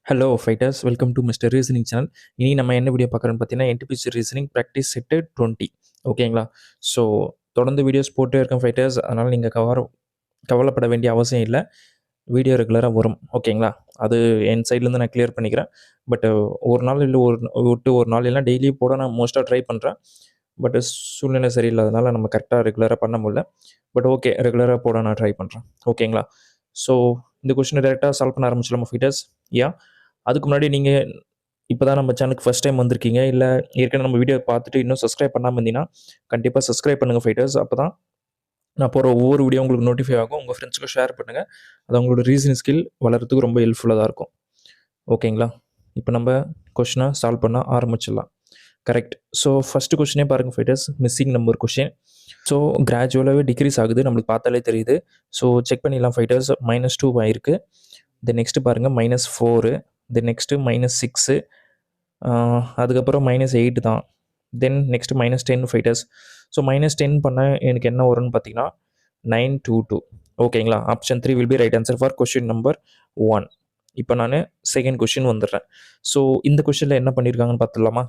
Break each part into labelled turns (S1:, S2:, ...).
S1: Hello fighters, welcome to mister reasoning channel. இனி நம்ம என்ன வீடியோ பார்க்குறோன்னு பார்த்தீங்கன்னா, என்டிபிசி ரீசனிங் ப்ராக்டிஸ் செட்டு 20. ஓகேங்களா? ஸோ தொடர்ந்து வீடியோஸ் போட்டே இருக்கேன் ஃபைட்டர்ஸ். அதனால் நீங்கள் கவலைப்பட வேண்டிய அவசியம் இல்லை. வீடியோ ரெகுலராக வரும். ஓகேங்களா? அது என் சைட்லேருந்து நான் கிளியர் பண்ணிக்கிறேன். பட் ஒரு நாள் இல்லை ஒரு நாள் இல்லைனா டெய்லியும் போட நான் மோஸ்ட்டாக ட்ரை பண்ணுறேன். பட் சூழ்நிலை சரியில்லாதனால நம்ம கரெக்டாக ரெகுலராக பண்ண முடியல. பட் ஓகே, ரெகுலராக போட நான் ட்ரை பண்ணுறேன். ஓகேங்களா? ஸோ இந்த கொஸ்டினை டேரெக்டாக சால்வ் பண்ண ஆரம்பிச்சிடலாமா ஃபைட்டர்ஸ்? அதுக்கு முன்னாடி நீங்கள் இப்போ தான் நம்ம சேனலுக்கு ஃபஸ்ட் டைம் வந்திருக்கீங்க, இல்லை ஏற்கனவே நம்ம வீடியோ பார்த்துட்டு இன்னும் சப்ஸ்கிரைப் பண்ணாமல் இருந்தீங்கன்னா கண்டிப்பாக சப்ஸ்கிரைப் பண்ணுங்கள் ஃபைட்டர்ஸ். அப்போ தான் நான் போகிற ஒவ்வொரு வீடியோ உங்களுக்கு நோட்டிஃபை ஆகும். உங்கள் ஃப்ரெண்ட்ஸுக்கும் ஷேர் பண்ணுங்கள். அது அவங்களோட ரீசனிங் ஸ்கில் வளர்கிறதுக்கு ரொம்ப ஹெல்ப்ஃபுல்லாக இருக்கும். ஓகேங்களா? இப்போ நம்ம கொஷினை சால்வ் பண்ண ஆரம்பிச்சிடலாம். கரெக்ட். ஸோ ஃபஸ்ட்டு கொஷினே பாருங்கள் fighters, missing number question. So கிராஜுவலாகவே டிக்ரீஸ் ஆகுது, நம்மளுக்கு பார்த்தாலே தெரியுது. ஸோ செக் பண்ணிடலாம் ஃபைட்டர்ஸ். -2 ஆயிருக்கு. தென் நெக்ஸ்ட்டு பாருங்கள் -4, தென் நெக்ஸ்ட்டு -6, அதுக்கப்புறம் -8 தான். Then next -10 fighters. ஸோ -10 பண்ணால் எனக்கு என்ன வரும்னு பார்த்தீங்கன்னா 922. ஓகேங்களா? Option 3 will be right answer for question number 1. இப்போ நான் செகண்ட் கொஷின் வந்துடுறேன். ஸோ இந்த கொஷினில் என்ன பண்ணியிருக்காங்கன்னு பார்த்துடலாமா?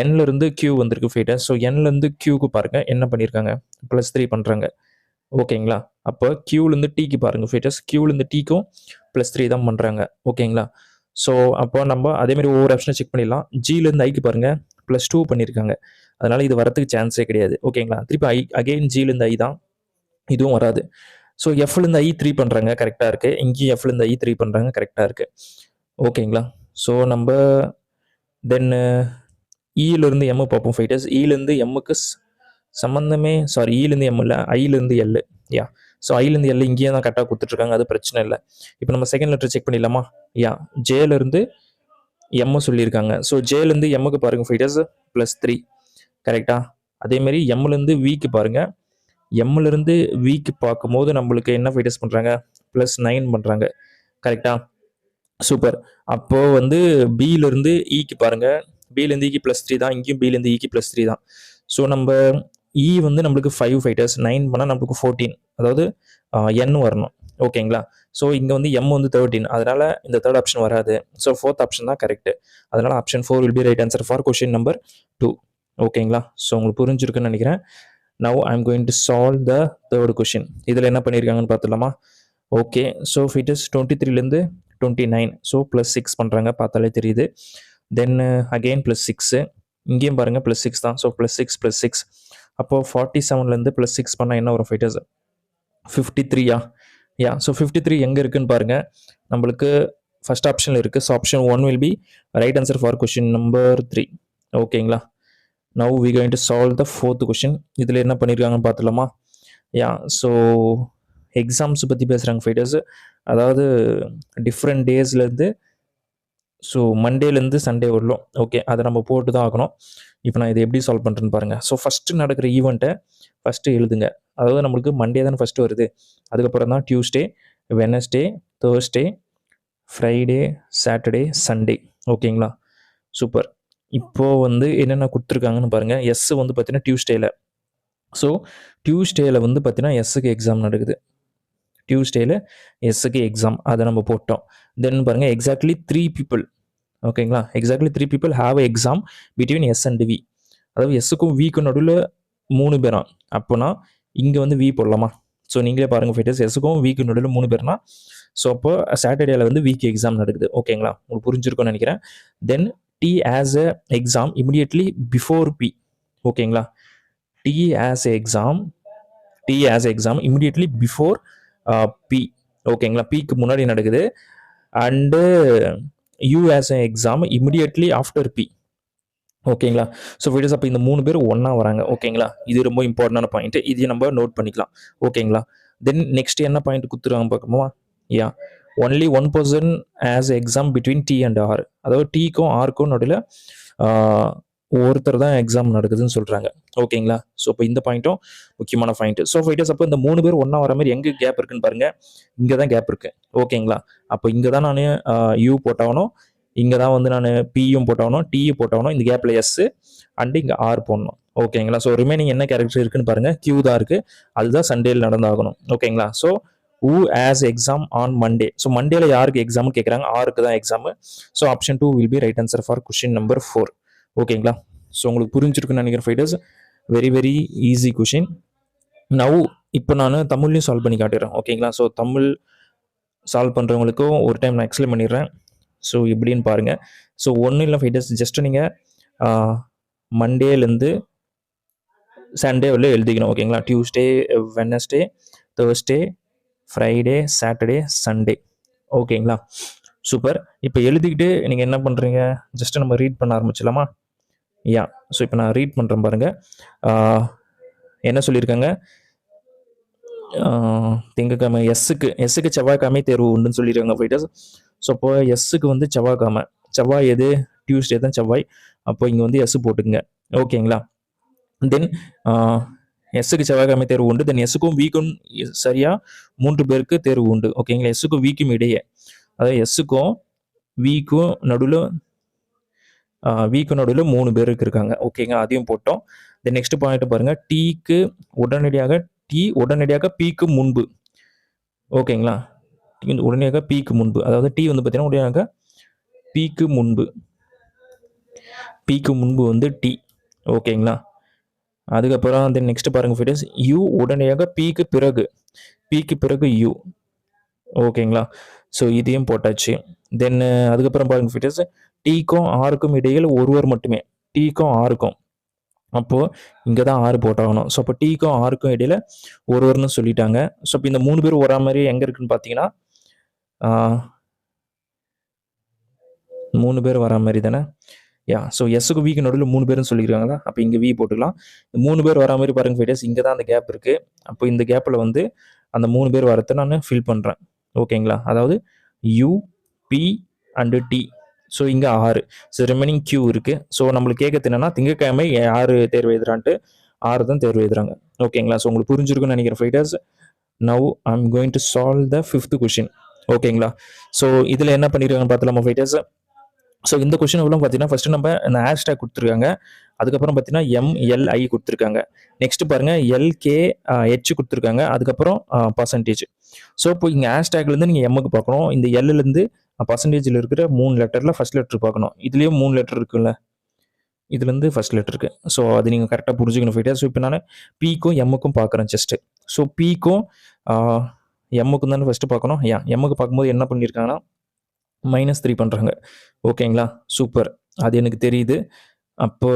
S1: என்லேருந்து Q வந்திருக்கு ஃபைட்டர்ஸ். ஸோ என்லேருந்து Qக்கு பாருங்கள் என்ன பண்ணியிருக்காங்க, +3 பண்ணுறாங்க. ஓகேங்களா? அப்போ Qலேருந்து Tக்கு பாருங்கள் ஃபைட்டர்ஸ், Qலேருந்து Tக்கும் +3 தான் பண்ணுறாங்க. ஓகேங்களா? ஸோ அப்போ நம்ம அதேமாதிரி ஒவ்வொரு ஆப்ஷனை செக் பண்ணிடலாம். Gலேருந்து Iக்கு பாருங்கள் +2 பண்ணியிருக்காங்க. அதனால் இது வரத்துக்கு சான்ஸே கிடையாது. ஓகேங்களா? திருப்பி அகெயின் Gலேருந்து I தான், இதுவும் வராது. ஸோ Fலேருந்து I 3 பண்ணுறாங்க, கரெக்டாக இருக்குது. இங்கேயும் Fலேருந்து I 3 பண்ணுறாங்க, கரெக்டாக இருக்குது. ஓகேங்களா? ஸோ நம்ம தென் இலேருந்து M பார்ப்போம் ஃபைட்டர்ஸ். இலேருந்து எம்முக்கு சம்மந்தமே இலேருந்து M இல்லை, ஐலேருந்து எல். ஸோ ஐலேருந்து எல் இங்கேயே தான் கரெக்டாக கொடுத்துட்ருக்காங்க, அது பிரச்சனை இல்லை. இப்போ நம்ம செகண்ட் லெட்டர் செக் பண்ணிடலாமா? ஜேலேருந்து எம் சொல்லியிருக்காங்க. ஸோ ஜேலேருந்து எம்முக்கு பாருங்கள் ஃபைட்டர்ஸ் +3, கரெக்டாக. அதேமாதிரி எம்லேருந்து விக்கு பாருங்கள். எம்லேருந்து விக்கு பார்க்கும்போது நம்மளுக்கு என்ன ஃபைட்டர்ஸ் பண்ணுறாங்க, +9 பண்ணுறாங்க, கரெக்டாக. சூப்பர். அப்போது பிலேருந்து இக்கு பாருங்கள். பிலேருந்து இக்கு +3 தான், இங்கேயும் பிலேருந்து இக்கு +3 தான். ஸோ நம்ம இ நம்மளுக்கு 5 ஃபைட்டர்ஸ், 9 பண்ணால் நம்மளுக்கு 14, அதாவது என் வரணும். ஓகேங்களா? ஸோ இங்கே எம் 13, அதனால் இந்த தேர்ட் ஆப்ஷன் வராது. ஸோ ஃபோர்த் ஆப்ஷன் தான் கரெக்டு. அதனால் option 4 will be right answer for question number 2. ஓகேங்களா? ஸோ உங்களுக்கு புரிஞ்சிருக்குன்னு நினைக்கிறேன். Now I am going to solve the third question. இதில் என்ன பண்ணியிருக்காங்கன்னு பார்த்துடலாமா? ஓகே. ஸோ ஃபைட்டர்ஸ் 23லேருந்து 29, ஸோ +6 பண்ணுறாங்க, பார்த்தாலே தெரியுது. தென் அகெயின் +6, இங்கேயும் பாருங்கள் +6 தான். ஸோ +6 அப்போது 47லேருந்து +6 பண்ணால் என்ன வரும் ஃபைட்டர்ஸ்? 53. ஸோ 53 எங்கே இருக்குதுன்னு பாருங்கள். நம்மளுக்கு ஃபஸ்ட் ஆப்ஷனில் இருக்குது. So option 1 will be right answer for question number 3. ஓகேங்களா? Now we going to solve the fourth question. இதில் என்ன பண்ணியிருக்காங்கன்னு பார்த்துலாமா? ஸோ எக்ஸாம்ஸ் பற்றி பேசுகிறாங்க ஃபைட்டர்ஸ். அதாவது டிஃப்ரெண்ட் டேஸ்லேருந்து, ஸோ மண்டேலேருந்து சண்டே வரலாம். ஓகே, அதை நம்ம போட்டு தான் ஆகணும். இப்போ நான் இதை எப்படி சால்வ் பண்ணுறேன்னு பாருங்கள். ஸோ ஃபஸ்ட்டு நடக்கிற ஈவெண்ட்டை ஃபஸ்ட்டு எழுதுங்க. அதாவது நம்மளுக்கு மண்டே தானே ஃபஸ்ட்டு வருது, அதுக்கப்புறம் தான் Tuesday, Wednesday, Thursday, Friday, Saturday, Sunday. ஓகேங்களா? சூப்பர். இப்போது என்னென்ன கொடுத்துருக்காங்கன்னு பாருங்கள். எஸ் பார்த்தீங்கன்னா டியூஸ்டேயில். ஸோ டியூஸ்டேயில் பார்த்தீங்கன்னா எஸ்ஸுக்கு எக்ஸாம் நடக்குது. டியூஸ்டேயில் எஸ்ஸுக்கு எக்ஸாம், அதை நம்ம போட்டோம். தென் பாருங்கள், எக்ஸாக்ட்லி 3 people. ஓகேங்களா? Exactly 3 people have exam between S and V. அதாவது எஸ்ஸுக்கும் விக்கும் நடுவில் 3 பேரா. அப்போனா இங்கே வி போடலாமா? ஸோ நீங்களே பாருங்கள் ஃபைட்டர்ஸ், எஸ்ஸுக்கும் விக்கு நடுவில் 3 பேர்னா, ஸோ அப்போ சாட்டர்டேயில் விக்கு எக்ஸாம் நடக்குது. ஓகேங்களா? உங்களுக்கு புரிஞ்சிருக்கும்னு நினைக்கிறேன். Then D has a exam immediately before B. ஓகேங்களா? D has exam immediately before B. ஓகேங்களா? பிக்கு முன்னாடி நடக்குது. And U has a exam immediately after B. ஓகேங்களா? ஸோ ஃபைட்டர்ஸ், அப்போ இந்த 3 பேர் ஒன்றா வராங்க. ஓகேங்களா? இது ரொம்ப இம்பார்ட்டண்டான பாயிண்ட், இதையும் நம்ம நோட் பண்ணிக்கலாம். ஓகேங்களா? தென் நெக்ஸ்ட் என்ன பாயிண்ட் கொடுத்துருவாங்க பார்க்கணுமா? Only 1 person has exam between T and R. அதாவது டிக்கும் ஆருக்கும் நடுவில் ஒருத்தர் தான் எக்ஸாம் நடக்குதுன்னு சொல்கிறாங்க. ஓகேங்களா? ஸோ இப்போ இந்த பாயிண்ட்டும் முக்கியமான பாயிண்ட். ஸோ ஃபைட்டர்ஸ், அப்போ இந்த 3 பேர் ஒன்றா வர மாதிரி எங்கே கேப் இருக்குன்னு பாருங்கள். இங்கே தான் கேப் இருக்குது. ஓகேங்களா? அப்போ இங்கே தான் நான் யூ போட்டாகணும், இங்கே தான் நான் பியும் போட்டாகணும், டியும் போட்டாகணும். இந்த கேப்பில் எஸ் அண்டு இங்கே ஆர் போடணும். ஓகேங்களா? ஸோ ரிமைனிங் என்ன கேரக்டர் இருக்குன்னு பாருங்கள், கியூ தான் இருக்குது. அதுதான் சண்டேயில் நடந்தாகணும். ஓகேங்களா? So who has exam on Monday. So மண்டேல யாருக்கு எக்ஸாம்னு கேட்குறாங்க, ஆருக்கு தான் exam. So option 2 will be right answer for question number 4. ஓகேங்களா? ஸோ உங்களுக்கு புரிஞ்சிருக்குன்னு நினைக்கிறேன் fighters. Very very easy question. Now இப்போ நான் தமிழ்லையும் சால்வ் பண்ணி காட்டுறேன். ஓகேங்களா? ஸோ தமிழ் சால்வ் பண்ணுறவங்களுக்கும் ஒரு டைம் நான் எக்ஸ்பிளைன் பண்ணிடுறேன். ஸோ இப்படின்னு பாருங்கள். ஸோ ஒன்றும் இல்லை ஃபைட்டர்ஸ், ஜஸ்ட் நீங்கள் மண்டேலேருந்து சண்டே உள்ள எழுதிக்கணும். ஓகேங்களா? Tuesday, Wednesday, Thursday, Friday, Saturday, Sunday. ஓகேங்களா? சூப்பர். இப்போ எழுதிக்கிட்டு நீங்கள் என்ன பண்ணுறீங்க, ஜஸ்ட் நம்ம ரீட் பண்ண ஆரம்பிச்சிடலாமா? யா. ஸோ இப்போ நான் ரீட் பண்ணுறேன் பாருங்கள். என்ன சொல்லியிருக்காங்க, திங்கக்கிழமை எஸ்ஸுக்கு செவ்வாய்க்கிழமை தேர்வு உண்டுன்னு சொல்லியிருக்காங்க ஃபைட்டர்ஸ். ஸோ அப்போ எஸ்ஸுக்கு வந்து செவ்வாய்க்கிழமை, செவ்வாய் எது, டியூஸ்டே தான் செவ்வாய். அப்போ இங்கே வந்து எஸ் போட்டுக்குங்க. ஓகேங்களா? தென் எஸ்ஸுக்கு செவ்வாய்க்கிழமை தேர்வு உண்டு. தென் எஸ்ஸுக்கும் வீக்கும் சரியாக 3 பேருக்கு தேர்வு உண்டு. ஓகேங்களா? எஸ்ஸுக்கும் வீக்கும் இடையே, அதாவது எஸ்ஸுக்கும் வீக்கும் நடுவில் 3 பேருக்கு இருக்காங்க. ஓகேங்க, அதையும் போட்டோம். தென் நெக்ஸ்ட் பாயிண்ட் பாருங்கள், டீக்கு உடனடியாக பீக்கு முன்பு. ஓகேங்களா? உடனடியாக பீக்கு முன்பு, அதாவது டி வந்து பார்த்தீங்கன்னா உடனடியாக பீக்கு முன்பு வந்து டி. ஓகேங்களா? அதுக்கப்புறம் தென் நெக்ஸ்ட் பாருங்கள் ஃபிட்டர்ஸ், யூ உடனடியாக பீக்கு பிறகு யூ. ஓகேங்களா? ஸோ இதையும் போட்டாச்சு. தென் அதுக்கப்புறம் பாருங்கள் ஃபிட்டர்ஸ், டீக்கும் ஆருக்கும் இடையில் ஒருவர் மட்டுமே, டீக்கும் ஆருக்கும். அப்போது இங்கே தான் 6 போட்டாகணும். ஸோ அப்போ டீக்கும் ஆருக்கும் இடையில் ஒருவர்னு சொல்லிட்டாங்க. ஸோ இப்போ இந்த 3 பேர் வரா மாதிரி எங்கே இருக்குன்னு பார்த்தீங்கன்னா 3 பேர் வரா மாதிரி தானே? யா. ஸோ எஸ்ஸுக்கு வீக்கு நடுவில் 3 பேர்னு சொல்லியிருக்காங்களா, அப்போ இங்கே வி போட்டுக்கலாம். 3 பேர் வரா மாதிரி பாருங்கள் ஃபைட்டர்ஸ், இங்கே தான் அந்த கேப் இருக்குது. அப்போ இந்த கேப்பில் வந்து அந்த 3 பேர் வரத்தை நான் ஃபில் பண்ணுறேன். ஓகேங்களா? அதாவது U, P and T. So இங்கே 6. ஸோ ரிமைனிங் கியூ இருக்குது. ஸோ நம்மளுக்கு கேட்கறது என்னன்னா, திங்கக்கிழமை 6 தேர்வு எழுதுறான்ட்டு 6 தான் தேர்வு எழுதுறாங்க. ஓகேங்களா? ஸோ உங்களுக்கு புரிஞ்சிருக்குன்னு நினைக்கிறேன் fighters. Now I am going to solve the 5th question. ஓகேங்களா? ஸோ இதில் என்ன பண்ணியிருக்காங்க பார்த்துலாமா ஃபைட்டர்ஸ்? ஸோ இந்த கொஷின் எவ்வளோ பார்த்தீங்கன்னா, ஃபஸ்ட்டு நம்ம இந்த ஹேஷ்டேக் கொடுத்துருக்காங்க. அதுக்கப்புறம் பார்த்தீங்கன்னா MLI கொடுத்துருக்காங்க. நெக்ஸ்ட் பாருங்கள் LKH கொடுத்துருக்காங்க. அதுக்கப்புறம் பர்சன்டேஜ். ஸோ இப்போ இங்கே ஹேஷ்டேக்லேருந்து நீங்கள் எம்முக்கு பார்க்கணும். இந்த எல்லேருந்து பர்சன்டேஜில் இருக்கிற 3 லெட்டரில் ஃபஸ்ட் லெட்டர் பார்க்கணும். இதுலேயும் 3 லெட்டர் இருக்குல்ல, இதுலேருந்து ஃபஸ்ட் லெட்டர் இருக்குது. ஸோ அது நீங்கள் கரெக்டாக புரிஞ்சுக்கணும் ஃபைட்டர். ஸோ இப்போ நான் பிக்கும் எம்முக்கும் பார்க்குறேன் ஜஸ்ட்டு. ஸோ பிக்கும் எம்முக்கும் தானே ஃபஸ்ட்டு பார்க்கணும். எம்முக்கு பார்க்கும்போது என்ன பண்ணியிருக்காங்கன்னா -3 பண்ணுறாங்க. ஓகேங்களா? சூப்பர். அது எனக்கு தெரியுது. அப்போ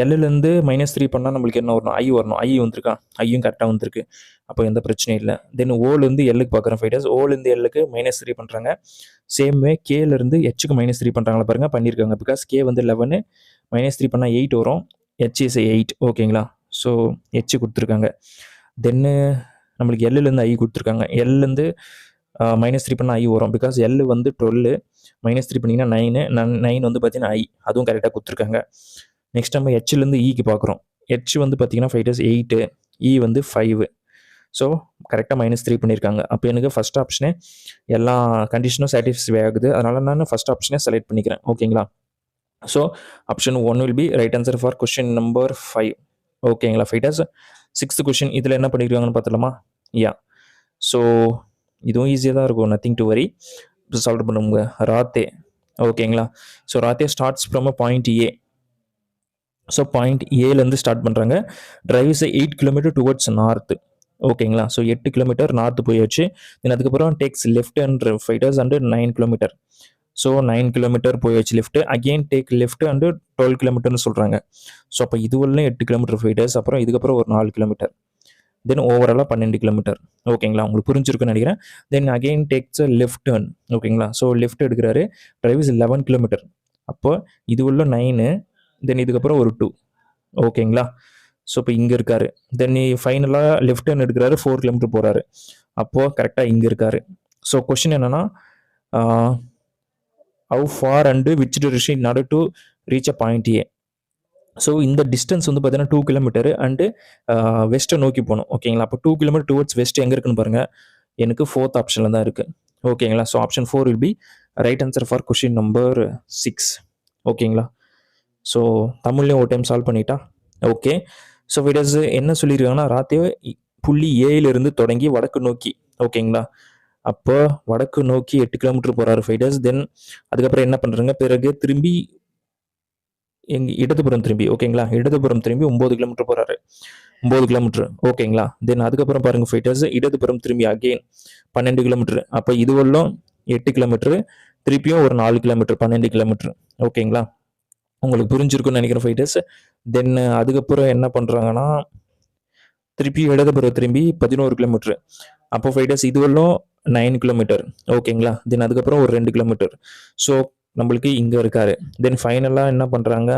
S1: எல்லுலேருந்து -3 பண்ணால் நம்மளுக்கு என்ன வரணும், ஐ வரணும். ஐ வந்திருக்கா, ஐயும் கரெக்டாக வந்திருக்கு. அப்போ எந்த பிரச்சனையும் இல்லை. தென் ஓலேருந்து எல்லுக்கு பார்க்குறேன் ஃபைட்டர்ஸ். ஓலேருந்து எல்லுக்கு -3 பண்ணுறாங்க. சேம் வே கேலேருந்து ஹெச்சுக்கு -3 பண்ணுறாங்களா பாருங்கள், பண்ணியிருக்காங்க. பிகாஸ் கே வந்து 11, -3 பண்ணால் 8 வரும். H is 8. ஓகேங்களா? ஸோ ஹெச் கொடுத்துருக்காங்க. தென்னு நம்மளுக்கு எல்லுலேருந்து ஐ கொடுத்துருக்காங்க. எல்லேருந்து -3 பண்ணால் ஐ வரும். பிகாஸ் எல் வந்து 12, -3 பண்ணிங்கன்னா 9 வந்து பார்த்தீங்கன்னா ஐ, அதுவும் கரெக்டாக கொடுத்துருக்காங்க. நெக்ஸ்ட் நம்ம ஹெச்லேருந்து ஈக்கு பார்க்குறோம். ஹெச் வந்து பார்த்தீங்கன்னா ஃபைட்டர்ஸ் 8, இ வந்து 5. ஸோ கரெக்டாக -3 பண்ணியிருக்காங்க. அப்போ எனக்கு ஃபஸ்ட் ஆப்ஷனே எல்லா கண்டிஷனும் சாட்டிஸ்ஃபை ஆகுது. அதனால் நான் ஃபஸ்ட் ஆப்ஷனே செலக்ட் பண்ணிக்கிறேன். ஓகேங்களா? So option 1 will be right answer for question number 5. ஓகேங்களா ஃபைட்டர்ஸ்? 6th கொஷின் இதில் என்ன பண்ணியிருக்காங்கன்னு பார்த்துலாமா? யா. ஸோ இதுவும் ஈஸியாக தான் இருக்கும், நத்திங் டு வரி. சால்வ் பண்ணுங்க. ராத்தே. ஓகேங்களா? So Radhe starts from point A. So point ஏலேருந்து ஸ்டார்ட் பண்ணுறாங்க. Drives 8 kilometre towards north. ஓகேங்களா? ஸோ 8 கிலோமீட்டர் நார்த்து போயாச்சு. தென் அதுக்கப்புறம் takes left and fighters and 9 kilometre. So 9 kilometre போயாச்சு left. Again take left and 12 கிலோமீட்டர்னு சொல்கிறாங்க. ஸோ அப்போ இதுவரையும் 8 கிலோமீட்டர் ஃபைட்டர்ஸ். அப்புறம் இதுக்கப்புறம் ஒரு 4 கிலோமீட்டர். தென் ஓவராலாக 12 கிலோமீட்டர். ஓகேங்களா? உங்களுக்கு புரிஞ்சிருக்குன்னு நினைக்கிறேன். Then again takes left turn. ஓகேங்களா? ஸோ லெஃப்ட் எடுக்கிறாரு. Drives 11 kilometre. அப்போ இது உள்ள 9, தென் இதுக்கப்புறம் ஒரு 2. ஓகேங்களா? ஸோ இப்போ இங்கே இருக்காரு. தென் ஃபைனலாக லெஃப்ட் டர்ன் எடுக்கிறாரு, 4 கிலோமீட்டர் போகிறாரு. அப்போது கரெக்டாக இங்கே இருக்காரு. ஸோ கொஷின் என்னென்னா, how for and which direction in order to reach a point A. So இந்த டிஸ்டன்ஸ் வந்து பார்த்தீங்கன்னா 2 கிலோமீட்டர் அண்டு வெஸ்ட்டை நோக்கி போகணும். ஓகேங்களா? அப்போ 2 கிலோமீட்டர் டுவர்ட்ஸ் வெஸ்ட் எங்கே இருக்குன்னு பாருங்கள். எனக்கு 4th ஆப்ஷனில் தான் இருக்குது. ஓகேங்களா? So option 4 will be right answer for question number 6. ஓகேங்களா? ஸோ தமிழ்லேயும் ஒரு டைம் சால்வ் பண்ணிட்டா. ஓகே. ஸோ வீடியோஸ் என்ன சொல்லியிருக்காங்கன்னா, ராத்தே புள்ளி ஏயிலிருந்து தொடங்கி வடக்கு நோக்கி. ஓகேங்களா? அப்போ வடக்கு நோக்கி 8 கிலோமீட்டர் போறாரு ஃபைட்டர்ஸ். தென் அதுக்கப்புறம் என்ன பண்றாங்க, பிறகு திரும்பி இடதுபுறம் திரும்பி. ஓகேங்களா? இடதுபுறம் திரும்பி 9 கிலோமீட்டர் போறாரு. 9 கிலோமீட்டர். ஓகேங்களா? தென் அதுக்கப்புறம் பாருங்க ஃபைட்டர்ஸ், இடதுபுறம் திரும்பி அகெயின் 12 கிலோமீட்டர். அப்போ இதுவரையிலும் 8 கிலோமீட்டர், திருப்பியும் ஒரு 4 கிலோமீட்டர், 12 கிலோமீட்டர். ஓகேங்களா? உங்களுக்கு புரிஞ்சிருக்கும்னு நினைக்கிறேன் ஃபைட்டர்ஸ். தென் அதுக்கப்புறம் என்ன பண்றாங்கன்னா, திருப்பி இடதுபுறம் திரும்பி 11 கிலோமீட்டர். அப்போ ஃபைட்டர்ஸ் இதுவரையிலும் 9 கிலோமீட்டர். ஓகேங்களா? தென் அதுக்கப்புறம் ஒரு 2 கிலோமீட்டர். ஸோ நம்மளுக்கு இங்க இருக்காரு. தென் ஃபைனலா என்ன பண்றாங்க,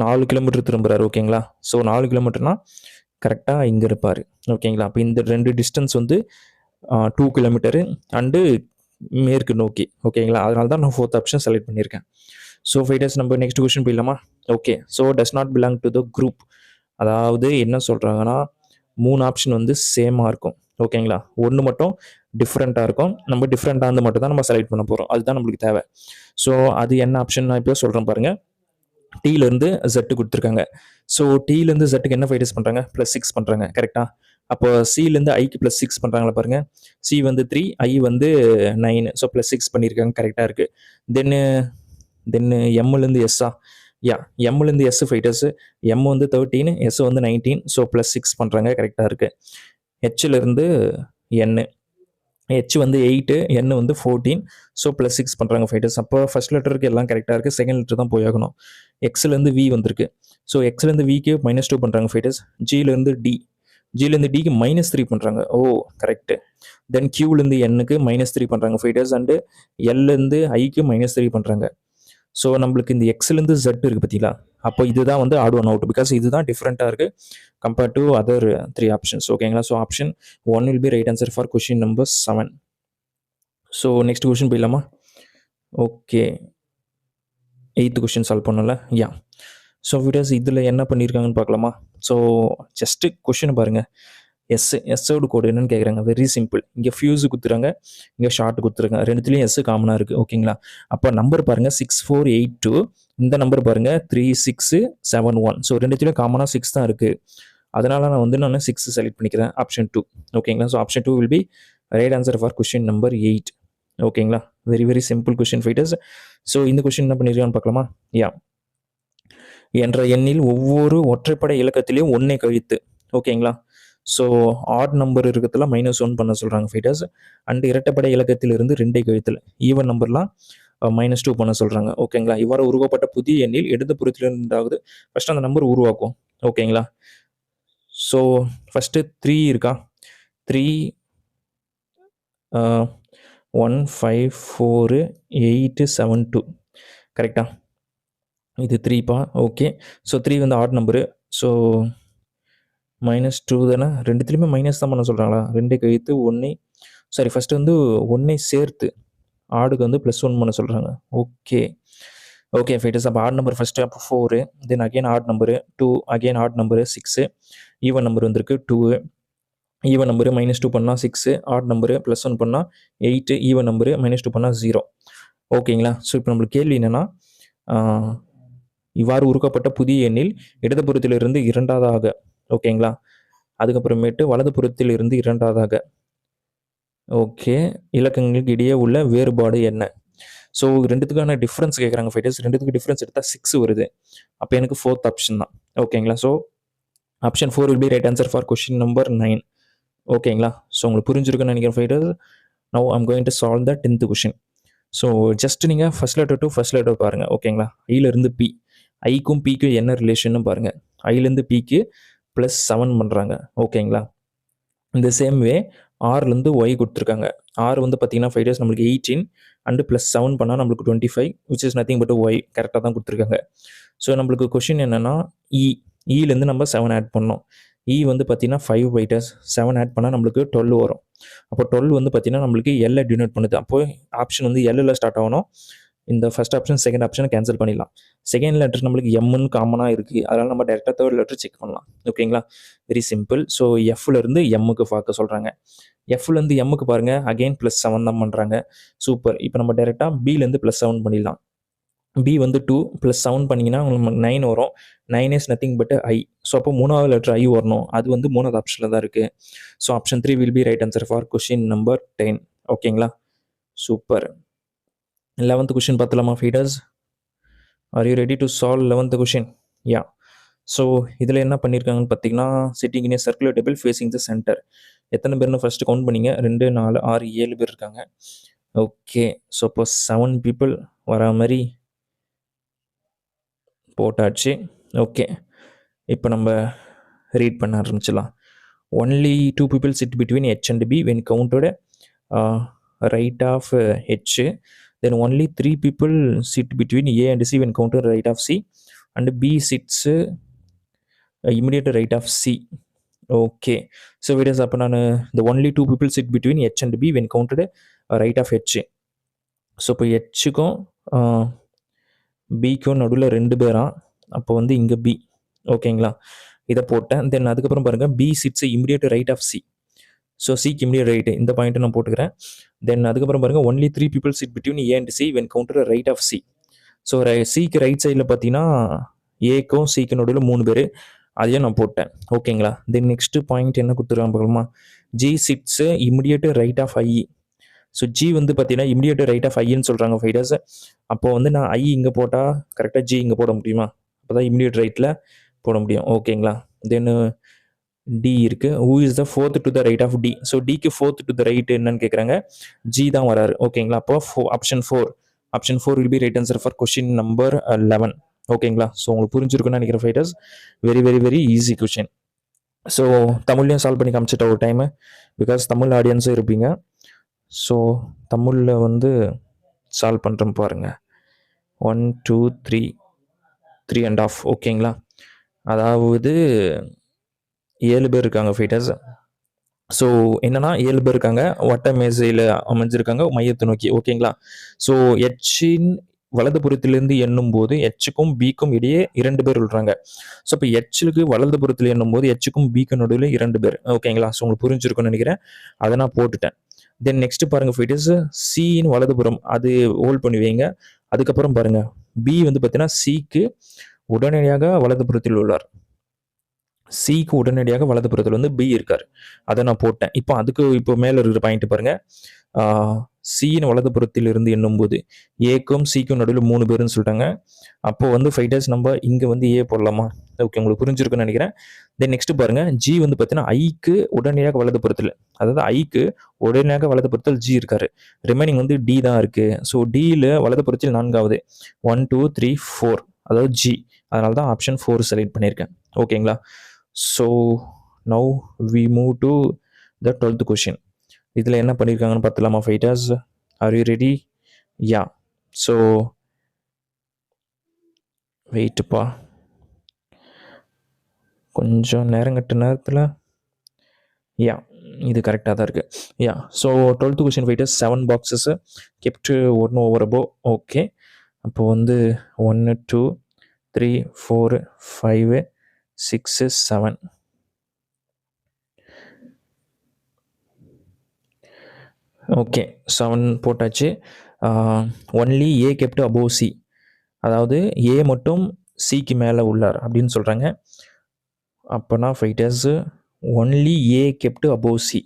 S1: 4 கிலோமீட்டர் திரும்புறாரு. ஓகேங்களா? ஸோ 4 கிலோமீட்டர்னா கரெக்டா இங்க இருப்பாரு. ஓகேங்களா? அப்போ இந்த 2 டிஸ்டன்ஸ் வந்து 2 கிலோமீட்டர் அண்டு மேற்கு நோக்கி. ஓகேங்களா? அதனால தான் நான் 4th ஆப்ஷன் செலக்ட் பண்ணியிருக்கேன். ஸோ ஃபைட்டர்ஸ் நம்ம நெக்ஸ்ட் கொஸ்டின் போயிடலாமா? Okay. So does not belong to the group. அதாவது என்ன சொல்றாங்கன்னா, 3 ஆப்ஷன் வந்து சேமா இருக்கும். ஓகேங்களா? 1 மட்டும் டிஃப்ரெண்ட்டாக இருக்கும். நம்ம டிஃப்ரெண்ட்டாக இருந்து மட்டும் தான் நம்ம செலக்ட் பண்ண போகிறோம். அதுதான் நம்மளுக்கு தேவை. ஸோ அது என்ன ஆப்ஷன் நான் இப்போ சொல்கிறேன் பாருங்க. டீலேருந்து ஜெட்டு கொடுத்துருக்காங்க. ஸோ டீலேருந்து ஜெட்டுக்கு என்ன ஃபைட்டர்ஸ் பண்ணுறாங்க, +6 பண்ணுறாங்க. கரெக்டாக? அப்போ சிலேருந்து ஐக்கு +6 பண்ணுறாங்களா பாருங்க. சி வந்து 3, ஐ வந்து 9. ஸோ +6 பண்ணியிருக்காங்க. கரெக்டாக இருக்குது. தென்னு எம்லேருந்து எஸ்ஸா? யா, எம்லேருந்து எஸ் ஃபைட்டர்ஸ். எம் வந்து 13, எஸ் வந்து 19. ஸோ +6 பண்ணுறாங்க. கரெக்டாக இருக்குது. ஹெச்லேருந்து என். ஹெச் வந்து 8, என் வந்து 14. ஸோ +6 பண்ணுறாங்க ஃபைட்டர்ஸ். அப்போ ஃபர்ஸ்ட் லெட்டருக்கு எல்லாம் கரெக்டாக இருக்குது. செகண்ட் லெட்டர் தான் போயாகணும். எக்ஸ்லேருந்து வி வந்திருக்கு. ஸோ எக்ஸ்லேருந்து விக்கு -2 பண்ணுறாங்க ஃபைட்டர்ஸ். ஜிலேருந்து டி. ஜிலேருந்து டிக்கு -3 பண்ணுறாங்க. ஓ, கரெக்டு. தென் கியூலேருந்து என்னுக்கு -3 பண்ணுறாங்க ஃபைட்டர்ஸ். அண்டு எல்லேருந்து ஐக்கு -3 பண்ணுறாங்க. ஸோ நம்மளுக்கு இந்த எக்ஸ்லேருந்து ஜெட் இருக்குது பார்த்தீங்களா? அப்போ இதுதான் வந்து ஆட் ஒன் அவுட். பிகாஸ் இதுதான் டிஃப்ரெண்ட்டாக இருக்குது கம்பேர்ட் டு அதர் 3 ஆப்ஷன்ஸ். ஓகேங்களா? So option 1 will be right answer for question number 7. So next question போயிடலாமா? ஓகே. 8th கொஷின் சால்வ் பண்ணல. யா. ஸோ வீடியோஸ் இதில் என்ன பண்ணியிருக்காங்கன்னு பார்க்கலாமா? ஸோ ஜஸ்ட்டு கொஷின் பாருங்கள். எஸ்ஸோட கோடு என்னன்னு கேட்குறாங்க. Very simple. இங்கே ஃபியூஸு கொடுத்துறாங்க, இங்கே ஷார்ட் கொடுத்துருங்க. ரெண்டுத்துலேயும் எஸ் காமனாக இருக்குது. ஓகேங்களா? அப்போ நம்பர் பாருங்கள் 6482. இந்த நம்பர் பாருங்கள் 3671. ஸோ ரெண்டுத்துலேயும் காமனாக 6 தான் இருக்குது. அதனால் நான் 6 செலக்ட் பண்ணிக்கிறேன். ஆப்ஷன் 2. ஓகேங்களா? So option 2 will be right answer for question number 8. ஓகேங்களா? Very very simple question fighters. So இந்த கொஷின் என்ன பண்ணியிருக்கான்னு பார்க்கலாமா? யா. என்ற எண்ணில் ஒவ்வொரு ஒற்றைப்படை இலக்கத்திலையும் 1 கழித்து. ஓகேங்களா? ஸோ ஆட் நம்பர் இருக்கிறதுல -1 பண்ண சொல்கிறாங்க ஃபைட்டர்ஸ். அண்ட் இரட்டைப்படை இலக்கத்திலிருந்து 2 கழித்தல். ஈவன் நம்பர்லாம் -2 பண்ண சொல்கிறாங்க. ஓகேங்களா? இவ்வாறு உருவாக்கப்பட்ட புதிய எண்ணில் இடது புறத்திலிருந்தாவது ஃபஸ்ட்டு அந்த நம்பர் உருவாக்கும். ஓகேங்களா? ஸோ ஃபஸ்ட்டு 3 இருக்கா? 3 1 5 4 8 7 2. கரெக்டா? இது 3பா. ஓகே. ஸோ 3 வந்து ஆட் நம்பரு. ஸோ -2 தானே? ரெண்டுத்துலேயுமே மைனஸ் தான் பண்ண சொல்கிறாங்களா? 2 கழித்து 1. சாரி, ஃபஸ்ட்டு வந்து 1 சேர்த்து ஆடுக்கு வந்து +1 பண்ண சொல்கிறாங்க. ஓகே. Okay fighters. அப்போ ஆட் நம்பர் ஃபஸ்ட்டு அப்போ 4. Then again odd number 2. Again odd number 6. Even number வந்திருக்கு 2. ஈவன் நம்பரு -2 பண்ணால் 6. ஆட் நம்பரு +1 பண்ணால் 8. ஈவன் நம்பரு -2 பண்ணால் 0. ஓகேங்களா? ஸோ இப்போ நம்மளுக்கு கேள்வி என்னென்னா, இவ்வாறு உருக்கப்பட்ட புதிய எண்ணில் இடதுபுறத்திலிருந்து இரண்டாவதாக. ஓகேங்களா? அதுக்கப்புறமேட்டு வலதுபுறத்தில் இருந்து இரண்டாவதாக. ஓகே. இலக்கங்களுக்கு இடையே உள்ள வேறுபாடு என்ன? ஸோ ரெண்டுத்துக்கான டிஃப்ரென்ஸ் கேட்குறாங்க ஃபைட்டர்ஸ். ரெண்டுத்துக்கு டிஃப்ரென்ஸ் எடுத்தால் 6 வருது. அப்போ எனக்கு 4th ஆப்ஷன் தான். ஓகேங்களா? So option 4 will be right answer for question number 9. ஓகேங்களா? ஸோ உங்களுக்கு புரிஞ்சிருக்குன்னு நினைக்கிறேன் fighters. Now I'm going to solve the 10th question. So just நீங்கள் first letter to first letter பாருங்கள். ஓகேங்களா? ஐலேருந்து பி. ஐக்கும் பிக்கும் என்ன ரிலேஷன்னு பாருங்கள். ஐலேருந்து பிக்கு +7 பண்ணுறாங்க. ஓகேங்களா? இந்த சேம் வே ஆர்லேருந்து ஒய் கொடுத்துருக்காங்க. ஆர் வந்து பார்த்தீங்கன்னா ஃபைட்டர்ஸ் நம்மளுக்கு 18 அண்டு +7 பண்ணால் நம்மளுக்கு 25, which is nothing but Y. கரெக்டாக தான் கொடுத்துருக்காங்க. ஸோ நம்மளுக்கு கொஷின் என்னென்னா இலேருந்து நம்ம 7 ஆட் பண்ணோம். வந்து பார்த்தீங்கன்னா 5 ஃபைட்டர்ஸ். 7 ஆட் பண்ணால் நம்மளுக்கு 12 வரும். அப்போ 12 வந்து பார்த்தீங்கன்னா நம்மளுக்கு எல்லை டினோட் பண்ணுது. அப்போ ஆப்ஷன் வந்து எல்லில் ஸ்டார்ட் ஆகணும். இந்த ஃபஸ்ட் ஆப்ஷன் செகண்ட் ஆப்ஷனை கேன்சல் பண்ணிடலாம். செகண்ட் லெட்டர் நம்மளுக்கு எம்னு காமனாக இருக்குது. அதனால் நம்ம டேரெக்டாக தேர்ட் லெட்டர் செக் பண்ணலாம். ஓகேங்களா? Very simple. ஸோ எஃப்லேருந்து எம்முக்கு பார்க்க சொல்கிறாங்க. எஃப்லேருந்து எம்முக்கு பாருங்கள், அகெயின் +7 தான் பண்ணுறாங்க. சூப்பர். இப்போ நம்ம டேரெக்டாக பிலேருந்து +7 பண்ணிடலாம். பி வந்து 2 + 7 பண்ணிங்கன்னா உங்களுக்கு 9 வரும். 9 is nothing but I. So அப்போ 3வது லெட்டர் ஐ வரணும். அது வந்து 3வது ஆப்ஷனில் தான் இருக்குது. So option 3 will be right answer for question number 10. ஓகேங்களா? சூப்பர். 11th கொஷின் பார்த்துலாமா fighters? Are you ready to solve 11th question? Yeah. So இதில் என்ன பண்ணியிருக்காங்கன்னு பார்த்தீங்கன்னா, sitting in a circular table facing the centre. எத்தனை பேர்னு ஃபஸ்ட்டு கவுண்ட் பண்ணிங்க. 2, 4, 6, 7 பேர் இருக்காங்க. ஓகே. ஸோ இப்போ 7 பீப்புள் வரா மாதிரி போட்டாச்சு. ஓகே. இப்போ நம்ம ரீட் பண்ண ஆரம்பிச்சிடலாம். Only 2 people sit between H and B when counted right of H. Then only 3 people sit between A and C when counted right of C. And B sits immediate right of C. Okay. So it is upon the only 2 people sit between H and B when counted right of H. So இப்போ ஹெச்சுக்கும் பிக்கும் நடுவில் 2 பேரா. அப்போ வந்து இங்கே B. ஓகேங்களா? இதை போட்டேன். தென் அதுக்கப்புறம் பாருங்கள், B sits immediate right of C. So சிக்கு இமிடியேட் ரைட்டு, இந்த பாயிண்ட்டை நான் போட்டுக்கிறேன். தென் அதுக்கப்புறம் பாருங்கள், only 3 people sit between A and C when counter right of C. So சிக்கு ரைட் சைடில் பார்த்தீங்கன்னா ஏக்கும் சிக்கு நடுவில் 3 பேர். அதையும் நான் போட்டேன். ஓகேங்களா? தென் நெக்ஸ்ட்டு பாயிண்ட் என்ன கொடுத்துருக்காங்க பார்க்கலாமா? G sits immediate right of I. So G வந்து பார்த்தீங்கன்னா இமிடியேட் ரைட் ஆஃப் ஐன்னு சொல்கிறாங்க ஃபைடர்ஸ். அப்போ வந்து நான் ஐ இங்கே போட்டால் கரெக்டாக ஜி இங்கே போட முடியுமா? அப்போ தான் இமிடியேட் ரைட்டில் போட முடியும். ஓகேங்களா? தென் டி இருக்குது. Who is the 4th to the right of D? So டிக்கு 4th டு த ரைட் என்னன்னு கேட்குறாங்க. ஜி தான் வராரு. ஓகேங்களா? அப்போ option 4 will be right answer for question number 11. ஓகேங்களா? ஸோ உங்களுக்கு புரிஞ்சிருக்குன்னு நினைக்கிறேன் fighters. Very very very easy question. So தமிழ்லையும் சால்வ் பண்ணி காமிச்சிட்ட ஒரு டைமு, பிகாஸ் தமிழ் ஆடியன்ஸும் இருப்பீங்க. ஸோ தமிழில் வந்து சால்வ் பண்ணுறோம் பாருங்கள். 1 2 3 3.5. ஓகேங்களா? அதாவது 7 பேர் இருக்காங்க ஃபைட்டர்ஸ். ஸோ என்னன்னா 7 பேர் இருக்காங்க, வட்ட மேசையில் அமைஞ்சிருக்காங்க மையத்தை நோக்கி. ஓகேங்களா? ஸோ ஹெச்சின் வலதுபுறத்திலிருந்து எண்ணும் போது ஹெச்சுக்கும் பிக்கும் இடையே 2 பேர் விழுறாங்க. ஸோ இப்போ ஹெச்சுக்கு வலதுபுறத்தில் எண்ணும் போது ஹெச்சுக்கும் பிக்கும் நடுவில் 2 பேர். ஓகேங்களா? ஸோ உங்களுக்கு புரிஞ்சிருக்குன்னு நினைக்கிறேன். அதை நான் போட்டுட்டேன். தென் நெக்ஸ்ட் பாருங்க ஃபைட்டர்ஸ், சின்னு வலதுபுறம் அது ஹோல்ட் பண்ணி வைங்க. அதுக்கப்புறம் பாருங்க, பி வந்து பார்த்தீங்கன்னா சிக்கு உடனடியாக வலதுபுறத்தில் உள்ளார். சிக்கு உடனடியாக வலதுபுறத்தில் வந்து பி இருக்கார். அதை நான் போட்டேன். இப்போ மேலே இருக்கிற பாயிண்ட் பாருங்க, சியின் வலதுபுறத்தில் இருந்து எண்ணும்போது ஏக்கும் சிக்கும் நடுவில் 3 பேருன்னு சொல்லிட்டாங்க. அப்போ வந்து ஃபைட்டர்ஸ் நம்ம இங்கே வந்து ஏ போடலாமா? ஓகே, உங்களுக்கு புரிஞ்சிருக்குன்னு நினைக்கிறேன். தென் நெக்ஸ்ட் பாருங்க, ஜி வந்து பார்த்தீங்கன்னா ஐக்கு உடனடியாக வலதுபுறத்தில், அதாவது ஐக்கு உடனடியாக வலதுபுறத்தில் ஜி இருக்காரு. ரிமைனிங் வந்து டி தான் இருக்கு. ஸோ டியில் வலதுபுறத்தில் 4வது 1 2 3 4, அதாவது ஜி. அதனால தான் ஆப்ஷன் 4 செலக்ட் பண்ணியிருக்கேன். ஓகேங்களா? So now we move to the 12th question. இதில் என்ன பண்ணியிருக்காங்கன்னு பார்த்துலாமா fighters? Are you ready? Yeah. So வெயிட்டுப்பா, கொஞ்சம் நேரங்கட்ட நேரத்தில் யா இது கரெக்டாக தான் இருக்குது. Yeah. So 12th question fighters, 7 boxes kept 1 over above. Okay, அப்போ வந்து 1 2 3 4 5 6 7. ஓகே, 7 போட்டாச்சு. ஒன்லி ஏ கெப்ட் அபோவ் சி, அதாவது ஏ மட்டும் சிக்கு மேலே உள்ளார் அப்படின்னு சொல்கிறாங்க. அப்போனா ஃபைட்டர்ஸு ஒன்லி ஏ கெப்ட் அபோவ் சி.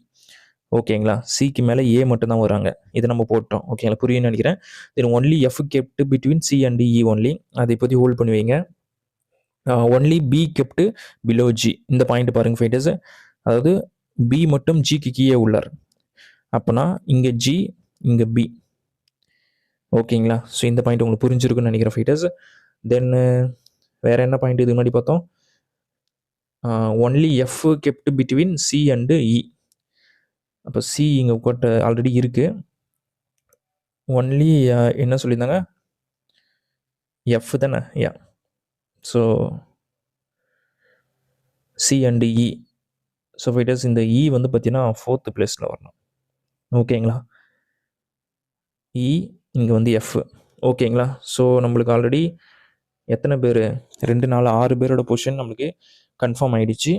S1: ஓகேங்களா? சிக்கு மேலே ஏ மட்டும்தான் வராங்க. இதை நம்ம போட்டோம். ஓகேங்களா? புரியுன்னு நினைக்கிறேன். Then only F kept between C and E only, அதை இப்போதைக்கு ஹோல்ட் பண்ணுவீங்க. Only be kept below G, இந்த பாயிண்ட் பாருங்கள் ஃபைட்டர்ஸ், அதாவது பி மட்டும் ஜிக்கு கீழே உள்ளார். அப்போனா இங்கே ஜி, இங்கே பி. ஓகேங்களா? ஸோ இந்த பாயிண்ட் உங்களுக்கு புரிஞ்சிருக்குன்னு நினைக்கிறேன் ஃபைட்டர்ஸ். தென் வேறு என்ன பாயிண்ட் இது முன்னாடி பார்த்தோம்? Only F kept between C and இ. அப்போ சி இங்கே கொட்ட ஆல்ரெடி இருக்குது. ஒன்லி என்ன சொல்லியிருந்தாங்க? எஃப் தானே? Yeah. So C and E. So fighters இந்த இ வந்து பார்த்தீங்கன்னா 4th பிளேஸில் வரணும். ஓகேங்களா? இ இங்கே வந்து எஃப். ஓகேங்களா? ஸோ நம்மளுக்கு ஆல்ரெடி எத்தனை பேர்? 2 4 6 பேரோட பொசிஷன் நம்மளுக்கு கன்ஃபார்ம் ஆகிடுச்சு.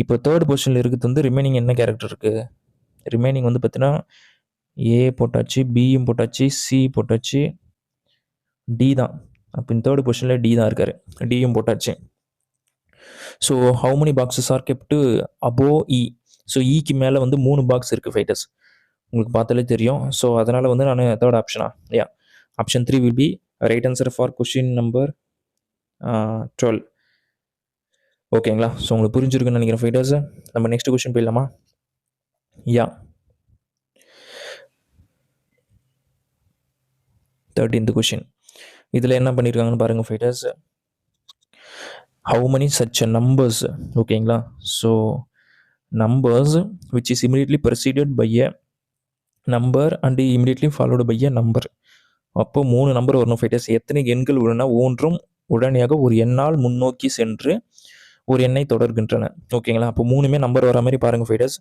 S1: இப்போ 3rd பொசிஷனில் இருக்கிறது வந்து ரிமைனிங் என்ன கேரக்டர் இருக்குது? ரிமைனிங் வந்து பார்த்தீங்கன்னா ஏ போட்டாச்சு, பியும் போட்டாச்சு, சி போட்டாச்சு, டி தான். அப்போ இந்த தேர்ட் பொசிஷனில் டி தான் இருக்கார். டியும் போட்டாச்சு. So how many boxes are kept above E? So ஈக்கு மேலே வந்து 3 பாக்ஸ் இருக்குது ஃபைட்டர்ஸ், உங்களுக்கு பார்த்தாலே தெரியும். ஸோ அதனால் வந்து நான் தேர்ட் ஆப்ஷனா option 3 will be right answer for question number 12. ஓகேங்களா? ஸோ உங்களுக்கு புரிஞ்சிருக்குன்னு நினைக்கிறேன் ஃபைட்டர்ஸ். நம்ம நெக்ஸ்ட் கொஷின் போயிடலாமா? 13th question. இதில் என்ன பண்ணியிருக்காங்கன்னு பாருங்கள் fighters. How many such numbers? ஓகேங்களா? So numbers which is immediately preceded by a number and immediately followed by a number. அப்போ 3 நம்பர் வரணும் ஃபைட்டர்ஸ். எத்தனை எண்கள் உள்ளன? ஒன்றும் உடனடியாக ஒரு எண்ணால் முன்னோக்கி சென்று ஒரு எண்ணை தொடர்கின்றன. ஓகேங்களா? அப்போ 3மே நம்பர் வர மாதிரி பாருங்கள் ஃபைட்டர்ஸ்.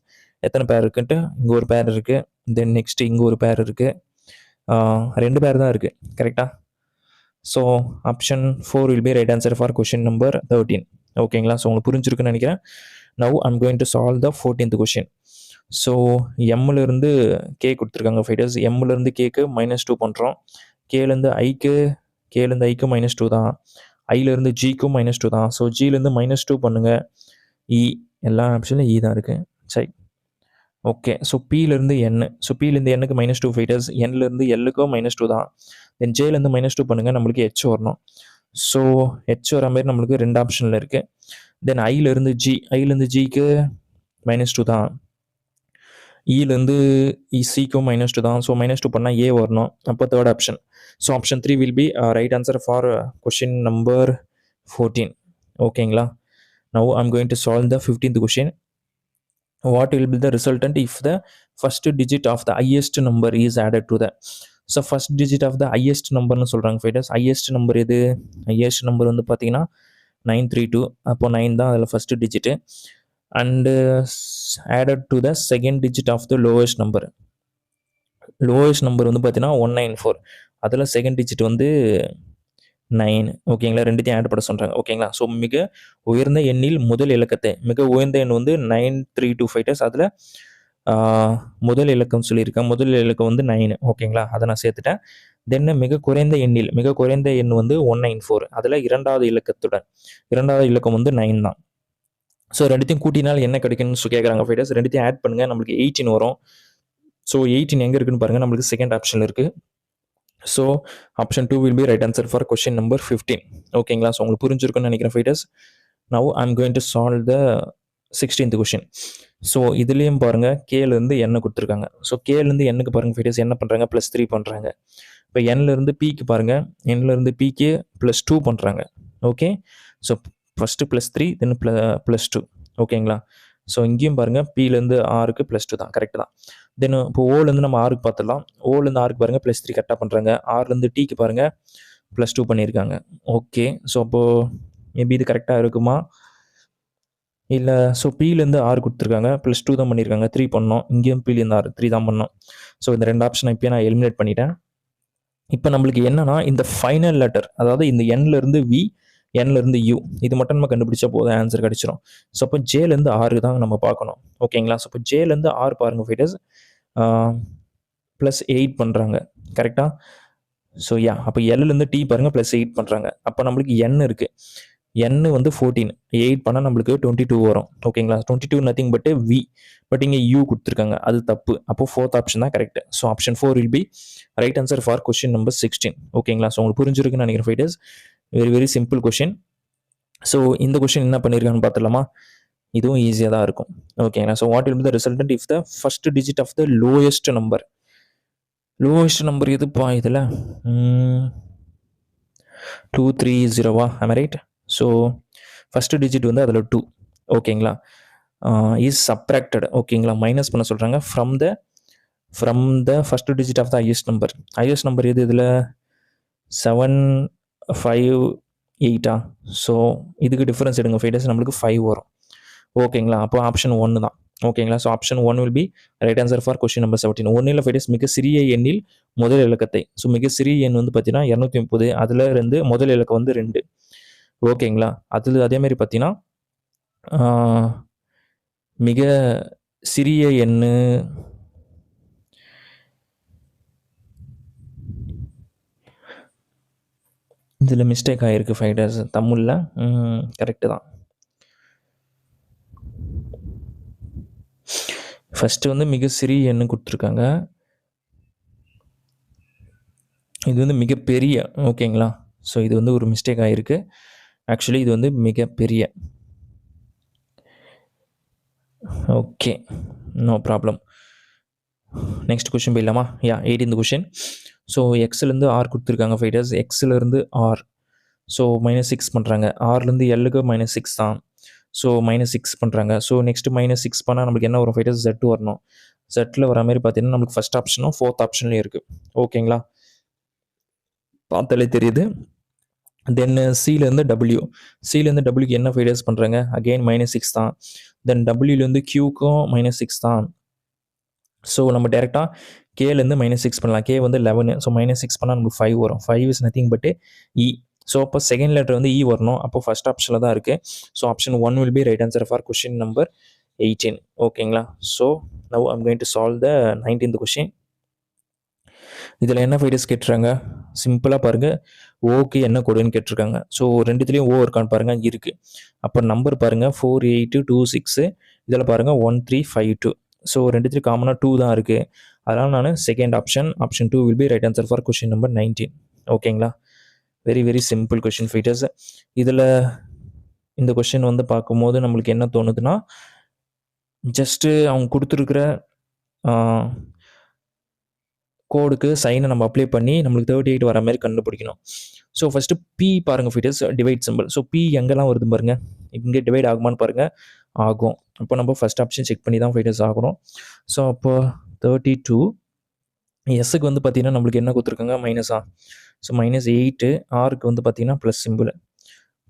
S1: எத்தனை பேர் இருக்குன்ட்டு இங்கே ஒரு பேர் இருக்குது, தென் நெக்ஸ்ட் இங்கே ஒரு பேர் இருக்குது, 2 பேர் தான் இருக்குது. கரெக்டாக? So option 4 will be right answer for question number 13. ஓகேங்களா? ஸோ உங்களுக்கு புரிஞ்சிருக்குன்னு நினைக்கிறேன். Now I'm going to solve the 14th question. So எம்மிலேருந்து கே கொடுத்துருக்காங்க ஃபைட்டர்ஸ். எம்மிலேருந்து கேக்கு -2 பண்ணுறோம். கேலேருந்து ஐக்கு -2 தான். ஐலேருந்து ஜிக்கும் -2 தான். ஸோ ஜிலேருந்து -2 பண்ணுங்கள். இ எல்லா ஆப்ஷன்லையும் இ தான் இருக்குது. சரி, ஓகே. ஸோ பியிலேருந்து என். ஸோ பியிலேருந்து எண்ணுக்கு -2 ஃபைட்டர்ஸ். என்லேருந்து எல்லுக்கும் -2 தான். தென் ஜேலேருந்து -2 பண்ணுங்கள், நம்மளுக்கு ஹெச் வரணும். ஸோ ஹெச் வர மாதிரி நம்மளுக்கு 2 ஆப்ஷனில் இருக்குது. தென் ஐலேருந்து ஜிக்கு -2 தான். இலேருந்து சிக்கும் -2 தான். ஸோ -2 பண்ணால் ஏ வரணும். அப்போ third option. So option 3 will be right answer for question number 14. ஓகேங்களா? Now I'm going to solve the 15th question. What will be the resultant if the first digit of the highest number is added to the? So first digit of the highest நம்பர்னு சொல்கிறாங்க fighters. Highest number எது? Highest number வந்து பார்த்தீங்கன்னா 932. அப்போ 9 தான் அதில் first digit. And added to the second digit of the lowest number. Lowest number வந்து பார்த்தீங்கன்னா 194. அதில் செகண்ட் டிஜிட் வந்து 9. ஓகேங்களா? ரெண்டுத்தையும் ஆட் பண்ண சொல்கிறாங்க. ஓகேங்களா? ஸோ மிக உயர்ந்த எண்ணில் முதல் இலக்கத்தை, மிக உயர்ந்த எண் வந்து 932 ஃபைட்டர்ஸ். அதில் முதல் இலக்கம் சொல்லியிருக்கேன். முதல் இலக்கம் வந்து 9. ஓகேங்களா? அதை நான் சேர்த்துட்டேன். தென் மிக குறைந்த எண் வந்து 194. அதில் இரண்டாவது இலக்கம் வந்து 9 தான். ஸோ ரெண்டுத்தையும் கூட்டினால் என்ன கிடைக்குன்னு கேட்குறாங்க ஃபைட்டர்ஸ். ரெண்டுத்தையும் ஆட் பண்ணுங்கள், நம்மளுக்கு 18 வரும். ஸோ 18 எங்கே இருக்குன்னு பாருங்கள், நம்மளுக்கு செகண்ட் ஆப்ஷன் இருக்குது. So option 2 will be right answer for question number 15. ஓகேங்களா? ஸோ உங்களுக்கு புரிஞ்சிருக்குன்னு நினைக்கிறேன் fighters. Now I am going to solve the 16th question. So இதுலேயும் பாருங்கள், கேலேருந்து என்ன கொடுத்துருக்காங்க. ஸோ கேலேருந்து என்னுக்கு பாருங்கள் ஃபைட்டர்ஸ் என்ன பண்ணுறாங்க, +3 பண்ணுறாங்க. இப்போ என்லேருந்து பிக்கு பாருங்கள், என்லேருந்து பிக்கு +2 பண்ணுறாங்க. ஓகே, ஸோ ஃபஸ்ட்டு +3 தென் +2. ஓகேங்களா? ஸோ இங்கேயும் பாருங்கள், பிலேருந்து ஆருக்கு +2 தான், கரெக்டு தான். தென் இப்போ ஓலேருந்து நம்ம ஆருக்கு பார்த்துடலாம். ஓலேருந்து ஆருக்கு பாருங்கள் +3 கரெக்டாக பண்ணுறாங்க. ஆர்லேருந்து டிக்கு பாருங்கள் +2 பண்ணியிருக்காங்க. ஓகே, ஸோ அப்போது மேபி இது கரெக்டாக இருக்குமா இல்லை? ஸோ பிலேருந்து ஆர் கொடுத்துருக்காங்க, +2 தான் பண்ணியிருக்காங்க, 3 பண்ணோம். இங்கேயும் பிலேருந்து ஆர் 3 தான் பண்ணோம். ஸோ இந்த 2 ஆப்ஷனை இப்போயே நான் எலிமினேட் பண்ணிட்டேன். இப்போ நம்மளுக்கு என்னன்னா, இந்த ஃபைனல் லெட்டர், அதாவது இந்த என்லேருந்து வி, என்லேருந்து யூ, இது மட்டும் நம்ம கண்டுபிடிச்சா போதும், ஆன்சர் கிடச்சிரும். ஸோ அப்போ ஜேலேருந்து ஆறு தான் நம்ம பார்க்கணும். ஓகேங்களா? ஸோ இப்போ ஜேலேருந்து ஆர் பாருங்கள் ஃபைட்டர்ஸ், +8 பண்ணுறாங்க, கரெக்டாக? ஸோ அப்போ எல்லேருந்து டி பாருங்கள் +8 பண்ணுறாங்க. அப்போ நம்மளுக்கு என் இருக்குது, என் வந்து 14, 8 பண்ணால் நம்மளுக்கு 22 வரும். ஓகேங்களா? 22 நத்திங் பட் வி, பட் இங்கே யூ கொடுத்துருக்காங்க, அது தப்பு. அப்போ ஃபோர்த் ஆப்ஷன் தான் correct. So option 4 will be right answer for question number 16. ஓகேங்களா? ஸோ உங்களுக்கு புரிஞ்சிருக்குன்னு நினைக்கிறேன் fighters. Very simple question. So இந்த கொஷின் என்ன பண்ணியிருக்கான்னு பார்த்துலாமா? இதுவும் ஈஸியாக தான் இருக்கும். ஓகேங்களா? So what will be the resultant if the first digit of the lowest number. Lowest number எதுப்பா இதில்? 230 am I right? So first digit வந்து அதில் 2. ஓகேங்களா? Is subtracted. ஓகேங்களா? மைனஸ் பண்ண சொல்கிறாங்க from the first digit of the highest number. Highest number எது இதில்? 758. ஸோ இதுக்கு டிஃபரன்ஸ் எடுங்க ஃபைட்டர்ஸ், நம்மளுக்கு 5 வரும். ஓகேங்களா? அப்போ ஆப்ஷன் 1 தான். ஓகேங்களா? So option 1 will be right answer for question number 17. ஒன்றில் ஃபைட்டர்ஸ் மிக சிறிய எண்ணில் முதல் இலக்கத்தை. ஸோ மிக சிறிய எண் வந்து பார்த்தீங்கன்னா 230, அதில் இருந்து முதல் இலக்கம் வந்து 2. ஓகேங்களா? அதேமாதிரி பார்த்தீங்கன்னா மிக சிறிய எண் இதில் மிஸ்டேக் ஆகிருக்கு ஃபைட்டர்ஸ் தமிழில். கரெக்டு தான். ஃபஸ்ட்டு வந்து மிக சிறிய எண்ணு கொடுத்துருக்காங்க, இது வந்து மிகப்பெரிய. ஓகேங்களா? ஸோ இது வந்து ஒரு மிஸ்டேக் ஆகிருக்கு. ஆக்சுவலி இது வந்து மிகப்பெரிய. Okay, no problem. Next question போயிடலாமா? 18th question. ஸோ எக்ஸ்லேருந்து ஆர் கொடுத்துருக்காங்க ஃபைட்டர்ஸ், எக்ஸ்லேருந்து ஆர். ஸோ -6 பண்ணுறாங்க. ஆர்லேருந்து எல்லுக்கு -6 தான். ஸோ -6 பண்ணுறாங்க. ஸோ நெக்ஸ்ட்டு -6 பண்ணால் நம்மளுக்கு என்ன வரும் ஃபைட்டர்ஸ்? Z வரணும். Zல வர மாதிரி பார்த்தீங்கன்னா நம்மளுக்கு ஃபஸ்ட் ஆப்ஷனும் ஃபோர்த் ஆப்ஷன்லையும் இருக்குது. ஓகேங்களா? பார்த்தாலே தெரியுது. தென் சிலேருந்து டபிள்யூ. சிலேருந்து டபிள்யூக்கு என்ன ஃபைட்டர்ஸ் பண்ணுறாங்க? அகெயின் -6 தான். தென் டபிள்யூலேருந்து கியூக்கும் -6 தான். ஸோ நம்ம டேரெக்டாக கேலேருந்து -6 பண்ணலாம். கே வந்து 11. ஸோ -6 பண்ணால் நமக்கு 5 வரும். 5 is nothing but E. So அப்போ செகண்ட் லெட்டர் வந்து இ வரணும். அப்போ ஃபஸ்ட் ஆப்ஷனில் தான் இருக்குது. So option 1 will be right answer for question number 18. ஓகேங்களா? So now I'm going to solve the 19th question. இதில் என்ன ஃபைட்டர்ஸ் கேட்டுருக்காங்க? சிம்பிளாக பாருங்கள், ஓக்கு என்ன கோடுன்னு கேட்டிருக்காங்க. ஸோ ரெண்டுத்துலேயும் ஓ இருக்கான்னு பாருங்கள், இருக்குது. அப்போ நம்பர் பாருங்கள் 4826. இதில் பாருங்கள் 1352. ஸோ ரெண்டுத்துலேயும் காமனாக 2 தான் இருக்குது. அதனால் நான் second option 2 will be right answer for question number 19. ஓகேங்களா? Very very simple question fighters. இதில் இந்த கொஷின் வந்து பார்க்கும்போது நம்மளுக்கு என்ன தோணுதுன்னா, ஜஸ்ட்டு அவங்க கொடுத்துருக்குற கோடுக்கு சைனை நம்ம அப்ளை பண்ணி நம்மளுக்கு 38 வர மாதிரி கண்டுபிடிக்கணும். ஸோ ஃபஸ்ட்டு பி பாருங்கள் fighters, divide simple. So B எங்கெல்லாம் வருது பாருங்கள், இங்கே டிவைட் ஆகுமான்னு பாருங்கள், ஆகும். அப்போ நம்ம ஃபஸ்ட் ஆப்ஷன் செக் பண்ணி தான் ஃபைட்டர்ஸ் ஆகணும். ஸோ அப்போ 32 எஸ்ஸுக்கு வந்து பார்த்திங்கன்னா நம்மளுக்கு என்ன கொடுத்துருக்காங்க? மைனஸா. ஸோ -8. ஆருக்கு வந்து பார்த்திங்கன்னா ப்ளஸ் சிம்பிள்.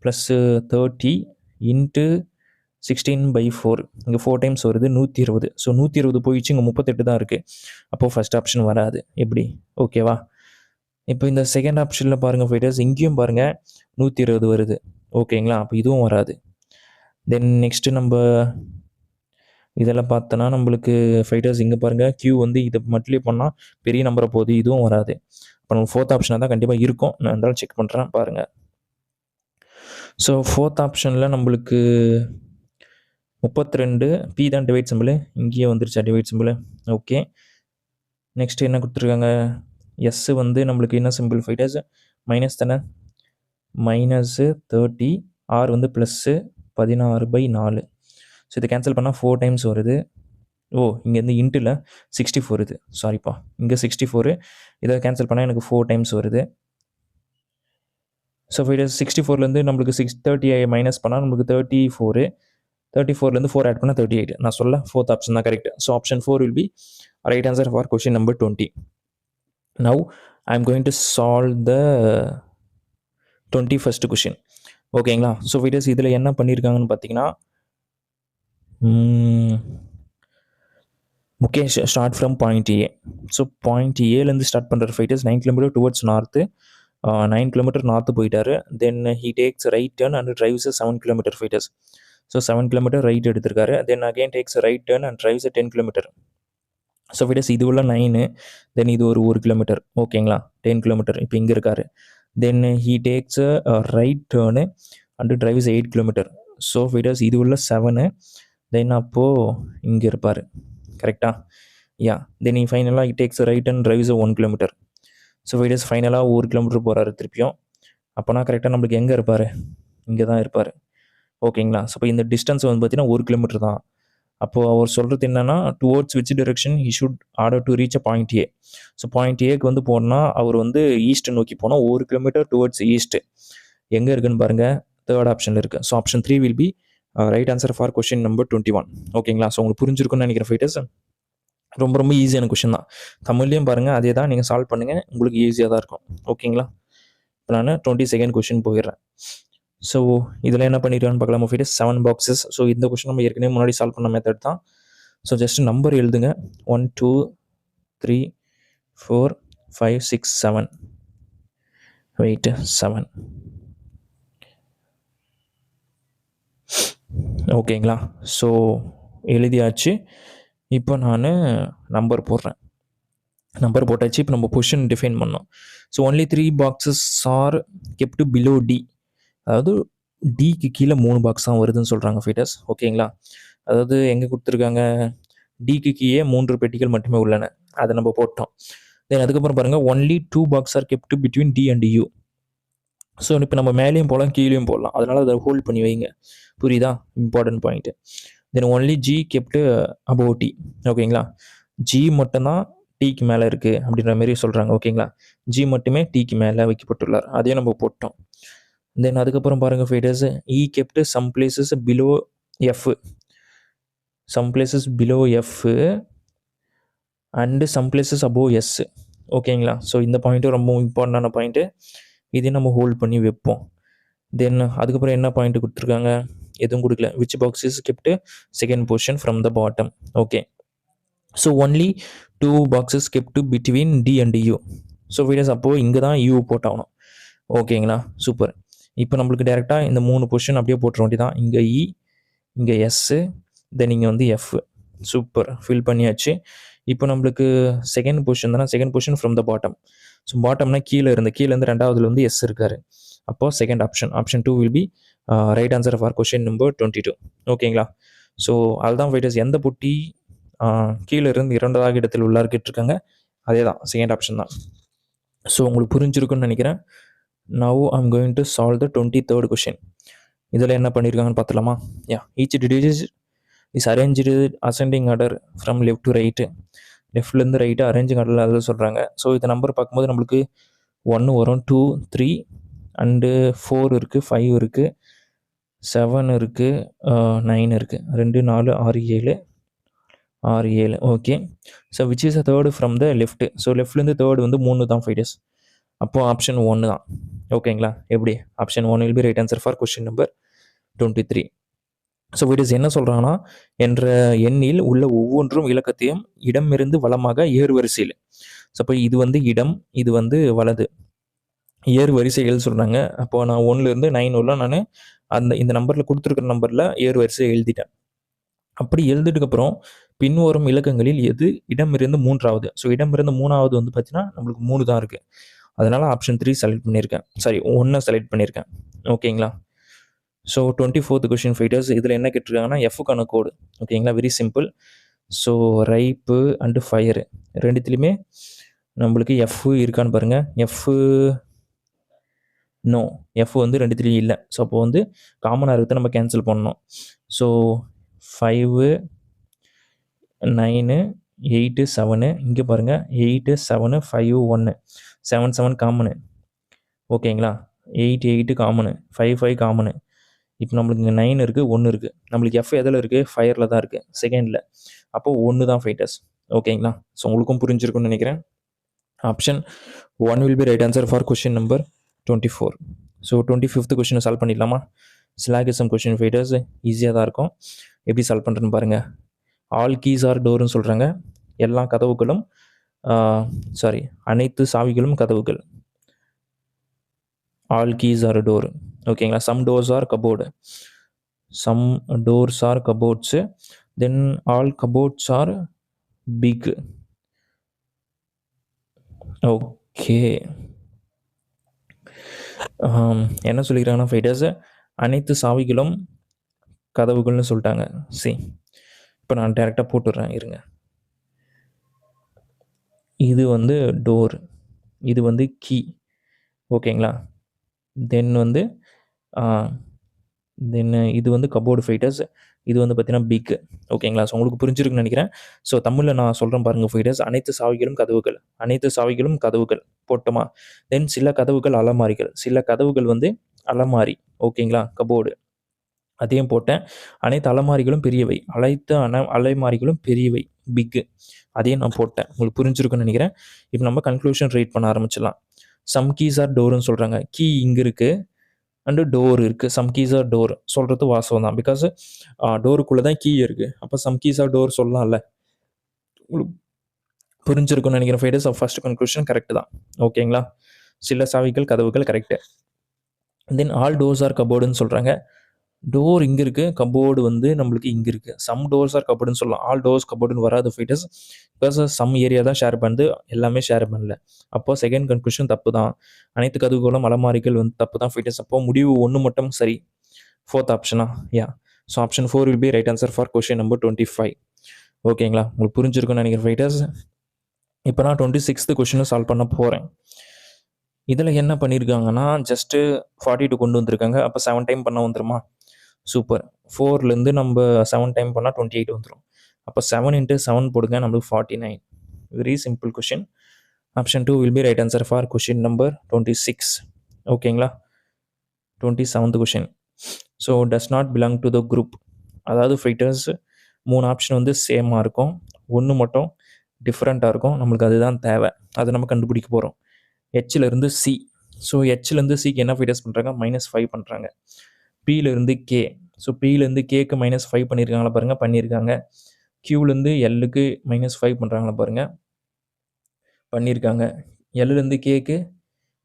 S1: Plus 30 into 16/4. இங்கே 4 டைம்ஸ் வருது, 120. ஸோ 120 போயிடுச்சு, இங்கே 38 தான் இருக்குது. அப்போது ஃபஸ்ட் ஆப்ஷன் வராது. எப்படி? ஓகேவா? இப்போ இந்த செகண்ட் ஆப்ஷனில் பாருங்கள் ஃபைட்டர்ஸ், இங்கேயும் பாருங்கள் 120 வருது. ஓகேங்களா? அப்போ இதுவும் வராது. தென் நெக்ஸ்ட்டு நம்ம இதெல்லாம் பார்த்தோன்னா நம்மளுக்கு ஃபைட்டர்ஸ் இங்கே பாருங்கள், கியூ வந்து இதை மட்டும் பண்ணால் பெரிய நம்பரை போகுது, இதுவும் வராது. இப்போ நம்ம ஃபோர்த் ஆப்ஷனாக தான் கண்டிப்பாக இருக்கும். நான் இருந்தாலும் செக் பண்ணுறேன் பாருங்கள். ஸோ ஃபோர்த் ஆப்ஷனில் நம்மளுக்கு 32 பி தான் டிவைட் சிம்பிள். இங்கேயே வந்துருச்சா டிவைட் சிம்பிள்? ஓகே. நெக்ஸ்ட்டு என்ன கொடுத்துருக்காங்க? எஸ்ஸு வந்து நம்மளுக்கு என்ன சிம்பிள் ஃபைட்டர்ஸ்? மைனஸ் தானே? -30. ஆர் வந்து ப்ளஸ்ஸு 16/4. ஸோ இதை கேன்சல் பண்ணால் 4 டைம்ஸ் வருது. ஓ, இங்கேருந்து இன்ட்டில் 64 இது. சாரிப்பா, இங்கே 64. இதை கேன்சல் பண்ணால் எனக்கு 4 டைம்ஸ் வருது. ஸோ ஃபைட்டர்ஸ் 64லேருந்து நம்மளுக்கு 630 மைனஸ் பண்ணால் நம்மளுக்கு 34. 34லேருந்து 4 ஆட் பண்ணால் 38. நான் சொல்ல ஃபோர்த் ஆப்ஷன் தான் correct. So option 4 will be right answer for question number 20. Now I am going to solve the 21st question. ஓகேங்களா? ஸோ ஃபைட்டர்ஸ் இதில் என்ன பண்ணியிருக்காங்கன்னு பார்த்தீங்கன்னா, Mukesh start from point A. So point ஏலேருந்து ஸ்டார்ட் பண்ணுற fighters 9 km towards north. 9 km north போயிட்டாரு. Then he takes right turn and drives 7 km fighters. So 7 km right எடுத்திருக்காரு. தென் again takes right turn and drives 10 km. So fighters இது உள்ள 9. தென் இது ஒரு 1 km. ஓகேங்களா? 10 km. இப்போ இங்கே இருக்காரு. தென் he takes right turn and drives 8 km. So fighters இது உள்ள 7. தென் அப்போது இங்கே இருப்பார். கரெக்டாக? யா. தென் ஹீ ஃபைனலாக he takes right and drives 1 km. So fighters ஃபைனலாக 1 km போகிறாரு திருப்பியும். அப்போனா கரெக்டாக நம்மளுக்கு எங்கே இருப்பார்? இங்கே தான் இருப்பார். ஓகேங்களா? ஸோ இப்போ இந்த டிஸ்டன்ஸ் வந்து பார்த்தீங்கன்னா 1 km தான். அப்போது அவர் சொல்கிறது என்னென்னா, towards which direction he should order to reach a point A. So point ஏக்கு வந்து போனால் அவர் வந்து ஈஸ்ட் நோக்கி போனால் 1 km டுவோர்ட்ஸ் ஈஸ்ட்டு. எங்கே இருக்குன்னு பாருங்கள், தேர்ட் ஆப்ஷனில் இருக்குது. So option 3 will be right answer for question number 21. ஓகேங்களா? ஸோ உங்களுக்கு புரிஞ்சிருக்குன்னு நினைக்கிறேன் ஃபைட்டர்ஸ். ரொம்ப ரொம்ப ஈஸியான கொஷின் தான். தமிழ்லையும் பாருங்கள், அதே தான் நீங்கள் சால்வ் பண்ணுங்கள், உங்களுக்கு ஈஸியாக தான் இருக்கும். ஓகேங்களா? இப்போ நான் 22nd கொஷின் போயிடுறேன். ஸோ இதில் என்ன பண்ணிடுவான்னு பார்க்கலாம் ஃபைட்டர்ஸ். 7 பாக்ஸஸ். ஸோ இந்த கொஷின் நம்ம ஏற்கனவே முன்னாடி சால்வ் பண்ண மெத்தட் தான். ஸோ ஜஸ்ட் நம்பர் எழுதுங்க. 1 2 3 4 5 6 7. வெயிட் 7. ஓகேங்களா? ஸோ எழுதியாச்சு. இப்போ நான் நம்பர் போடுறேன். நம்பர் போட்டாச்சு. இப்போ நம்ம பொசிஷன் டிஃபைன் பண்ணோம். So only 3 boxes are kept below T. அதாவது டிக்கு கீழே 3 பாக்ஸ் தான் வருதுன்னு சொல்கிறாங்க ஃபைட்டர்ஸ். ஓகேங்களா? அதாவது எங்கே கொடுத்துருக்காங்க, டிக்கு கீழே 3 பெட்டிகள் மட்டுமே உள்ளன. அதை நம்ம போட்டோம். தென் அதுக்கப்புறம் பாருங்கள், only 2 box are kept between T and U. So இப்போ நம்ம மேலேயும் போகலாம், கீழேயும் போடலாம். அதனால் அதை ஹோல்ட் பண்ணி வைங்க. புரியுதா? Important point. Then only G kept above T. ஓகேங்களா? ஜி மட்டும்தான் டிக்கு மேலே இருக்குது அப்படின்ற மாதிரி சொல்கிறாங்க. ஓகேங்களா? ஜி மட்டுமே டிக்கு மேலே வைக்கப்பட்டுள்ளார். அதையும் நம்ம போட்டோம். தென் அதுக்கப்புறம் பாருங்கள் fighters, E kept some places below F. Some places below F and some places above S. ஓகேங்களா? ஸோ இந்த பாயிண்ட்டும் ரொம்ப இம்பார்ட்டண்டான பாயிண்ட்டு. இதையும் நம்ம ஹோல்ட் பண்ணி வைப்போம். தென் அதுக்கப்புறம் என்ன பாயிண்ட் கொடுத்துருக்காங்க, எதுவும் கொடுக்கல. Which box is kept second position from the bottom. Okay. So only 2 boxes kept between T and U. So fighters அப்போது இங்கே தான் யூ போட்டாகணும். ஓகேங்களா? சூப்பர். இப்போ நம்மளுக்கு டேரெக்டாக இந்த 3 பொசிஷன் அப்படியே போட்டுற வேண்டியதான். இங்கே இ, இங்கே எஸ்ஸு, தென் இங்கே வந்து எஃப். சூப்பர், ஃபில் பண்ணியாச்சு. இப்போ நம்மளுக்கு செகண்ட் பொசிஷன் தானே, second position from the bottom. So பாட்டம்னா கீழேருந்து ரெண்டாவதுல வந்து எஸ் இருக்காரு. அப்போது second option 2 will be right answer for question number 22. ஓகேங்களா? ஸோ அதுதான் ஃபைட்டர்ஸ். எந்த பொட்டி கீழே இருந்து இரண்டாவது இடத்தில் உள்ளார் கேட்டிருக்காங்க, அதே தான், செகண்ட் ஆப்ஷன் தான். ஸோ உங்களுக்கு புரிஞ்சிருக்குன்னு நினைக்கிறேன். Now I'm going to solve the 23rd question. இதில் என்ன பண்ணியிருக்காங்கன்னு பார்த்துலாமா? Each digit is arrange ascending order from left to right. லெஃப்ட்லேருந்து ரைட்டு அரேஞ்சிங் ஆர்டரில் அதில் சொல்கிறாங்க. ஸோ இந்த நம்பர் பார்க்கும்போது நம்மளுக்கு 1 வரும், 2, 3 அண்டு 4 இருக்குது, 5 இருக்குது, 7 இருக்குது, 9 இருக்குது, 2, 4, 6, 7, 6, 7. Okay. So which is a third from the left. So லெஃப்ட்லேருந்து தேர்டு வந்து 3 தான் ஃபைட்டர்ஸ். அப்போது ஆப்ஷன் 1 தான். ஓகேங்களா? எப்படி? Option 1 will be right answer for question number 23. So fighters என்ன சொல்கிறாங்கன்னா, என்ற எண்ணில் உள்ள ஒவ்வொன்றும் இலக்கத்தையும் இடமிருந்து வலமாக ஏறு வரிசையில். ஸோ அப்போ இது வந்து இடம், இது வந்து வலது, ஏறு வரிசைகள் சொல்கிறாங்க. அப்போது நான் 1லேருந்து 9 உள்ள நான் இந்த நம்பரில் கொடுத்துருக்குற நம்பரில் ஏறு வரிசை எழுதிட்டேன். அப்படி எழுதிட்டுக்கப்புறம் பின்வரும் இலக்கங்களில் எது இடமிருந்து 3வது. ஸோ இடமிருந்து 3வது வந்து பார்த்தீங்கன்னா நம்மளுக்கு 3 தான் இருக்குது. அதனால் ஆப்ஷன் 3 செலக்ட் பண்ணியிருக்கேன். 1 செலக்ட் பண்ணியிருக்கேன். ஓகேங்களா? So 24th question fighters. இதில் என்ன கேட்டிருக்காங்கன்னா எஃப்க்கான கோடு. ஓகேங்களா? Very simple. So ripe and fire ரெண்டுத்துலேயுமே நம்மளுக்கு எஃப் இருக்கான்னு பாருங்கள். நோ, எஃப் வந்து ரெண்டுத்துலேயும் இல்லை. ஸோ அப்போ வந்து காமனாக இருக்கிறத நம்ம கேன்சல் பண்ணணும். ஸோ 5, 9, 8, 7. இங்கே பாருங்கள், 8, 7, 5, 1, 7, 7 காமனு. ஓகேங்களா? 8, 8 காமனு, 5, 5 காமனு. இப்போ நம்மளுக்கு இங்கே 9 இருக்குது, 1 இருக்குது. நம்மளுக்கு எஃப் எதில் இருக்குது? ஃபயரில் தான் இருக்குது, செகண்டில். அப்போது 1 தான் ஃபைட்டர்ஸ். ஓகேங்களா? ஸோ உங்களுக்கும் புரிஞ்சிருக்குன்னு நினைக்கிறேன். Option 1 will be right answer for question number 24. So 25th கொஷினை சால்வ் பண்ணிடலாமா? ஸ்லாகிசம் கொஷின் ஃபைட்டர்ஸ் ஈஸியாக தான் இருக்கும். எப்படி சால்வ் பண்ணுறேன்னு பாருங்கள். ஆல் கீஸ் ஆர் டோர்னு சொல்கிறாங்க. எல்லா கதவுகளும் அனைத்து சாவிகளும் கதவுகள். All keys are door. ஓகேங்களா? Some doors are cupboard. Some doors are cupboards. Then all cupboards are big. Okay. என்ன சொல்லிக்கிறாங்கன்னா ஃபைட்டர்ஸ், அனைத்து சாவிகளும் கதவுகள்னு சொல்லிட்டாங்க. இப்போ நான் டேரெக்டாக போட்டுடுறேன், இருங்க. இது வந்து டோர், இது வந்து கீ. ஓகேங்களா? தென் இது வந்து கபோர்டு ஃபைட்டர்ஸ். இது வந்து பார்த்தீங்கன்னா பிக். ஓகேங்களா? ஸோ உங்களுக்கு புரிஞ்சிருக்குன்னு நினைக்கிறேன். ஸோ தமிழில் நான் சொல்கிறேன் பாருங்கள் ஃபைட்டர்ஸ். அனைத்து சாவிகளும் கதவுகள், அனைத்து சாவிகளும் கதவுகள் போட்டோமா? தென் சில கதவுகள் அலமாரிகள், சில கதவுகள் வந்து அலமாரி. ஓகேங்களா? கபோர்டு அதையும் போட்டேன். அனைத்து அலமாரிகளும் பெரியவை, அனைத்து அலமாரிகளும் பெரியவை, பிக்கு. அதையும் நான் போட்டேன். உங்களுக்கு புரிஞ்சிருக்குன்னு நினைக்கிறேன். இப்போ நம்ம கன்க்ளூஷன் ரைட் பண்ண ஆரம்பிச்சிடலாம். சம் கீஸ் ஆர் டோர்னு சொல்கிறாங்க. கீ இங்கே இருக்குது அண்டு டோர் இருக்குது. சம் கீஸ் ஆர் டோர் சொல்கிறது வாசம் தான். பிகாஸ் டோருக்குள்ளே தான் கீ இருக்குது. அப்போ சம் கீஸ் ஆர் டோர் சொல்லலாம்ல. புரிஞ்சிருக்குன்னு நினைக்கிறேன் ஃபைட்டர்ஸ். ஃபர்ஸ்ட் கன்க்ளூஷன் கரெக்டு தான். ஓகேங்களா? சில சாவிகள் கதவுகள் correct. Then all doors are கபோர்டுன்னு சொல்கிறாங்க. டோர் இங்கே இருக்குது, கபோர்டு வந்து நம்மளுக்கு இங்கே இருக்குது. சம் டோர்ஸ் ஆர் கபோர்டுன்னு சொல்லலாம். ஆல் டோர்ஸ் கபோர்டுன்னு வராது ஃபைட்டர்ஸ். பிகாஸ் சம் ஏரியா தான் ஷேர் பண்ணுது, எல்லாமே ஷேர் பண்ணல. அப்போ செகண்ட் கன்க்ளூஷன் தப்பு தான். அனைத்து கதவுகளும் அலமாரிகள் வந்து தப்பு தான் ஃபைட்டர்ஸ். அப்போ முடிவு 1 மட்டும் சரி. ஃபோர்த் ஆப்ஷனா? Yeah. So option 4 will be right answer for question number 25. ஓகேங்களா, உங்களுக்கு புரிஞ்சிருக்குன்னு நினைக்கிறேன் ஃபைட்டர்ஸ். இப்போ நான் 26th கொஷினை சால்வ் பண்ண போகிறேன். இதில் என்ன பண்ணியிருக்காங்கன்னா ஜஸ்ட்டு 42 கொண்டு வந்திருக்காங்க. அப்போ 7 டைம் பண்ணால் வந்துருமா? சூப்பர். 4லேருந்து நம்ம 7 டைம் பண்ணால் 28 வந்துடும். அப்போ 7 × 7 போடுங்க, நம்மளுக்கு 49. Very simple question. Option 2 will be right answer for question number 26. ஓகேங்களா, 27th question. So does not belong to the group. அதாவது ஃபைட்டர்ஸ் 3 ஆப்ஷன் வந்து சேமாக இருக்கும், 1 மட்டும் டிஃப்ரெண்ட்டாக இருக்கும். நம்மளுக்கு அதுதான் தேவை, அதை நம்ம கண்டுபிடிக்க போகிறோம். ஹெச்லேருந்து சி. ஸோ ஹெச்லேருந்து சிக்கு என்ன ஃபைட்டர்ஸ் பண்ணுறாங்க? -5 பண்ணுறாங்க. பியிலேருந்து கே. ஸோ பியிலேருந்து கேக்கு -5 பண்ணியிருக்காங்களா பாருங்கள், பண்ணியிருக்காங்க. கியூலேருந்து எல்லுக்கு -5 பண்ணுறாங்களா பாருங்கள், பண்ணியிருக்காங்க. எல்லுலேருந்து கேக்கு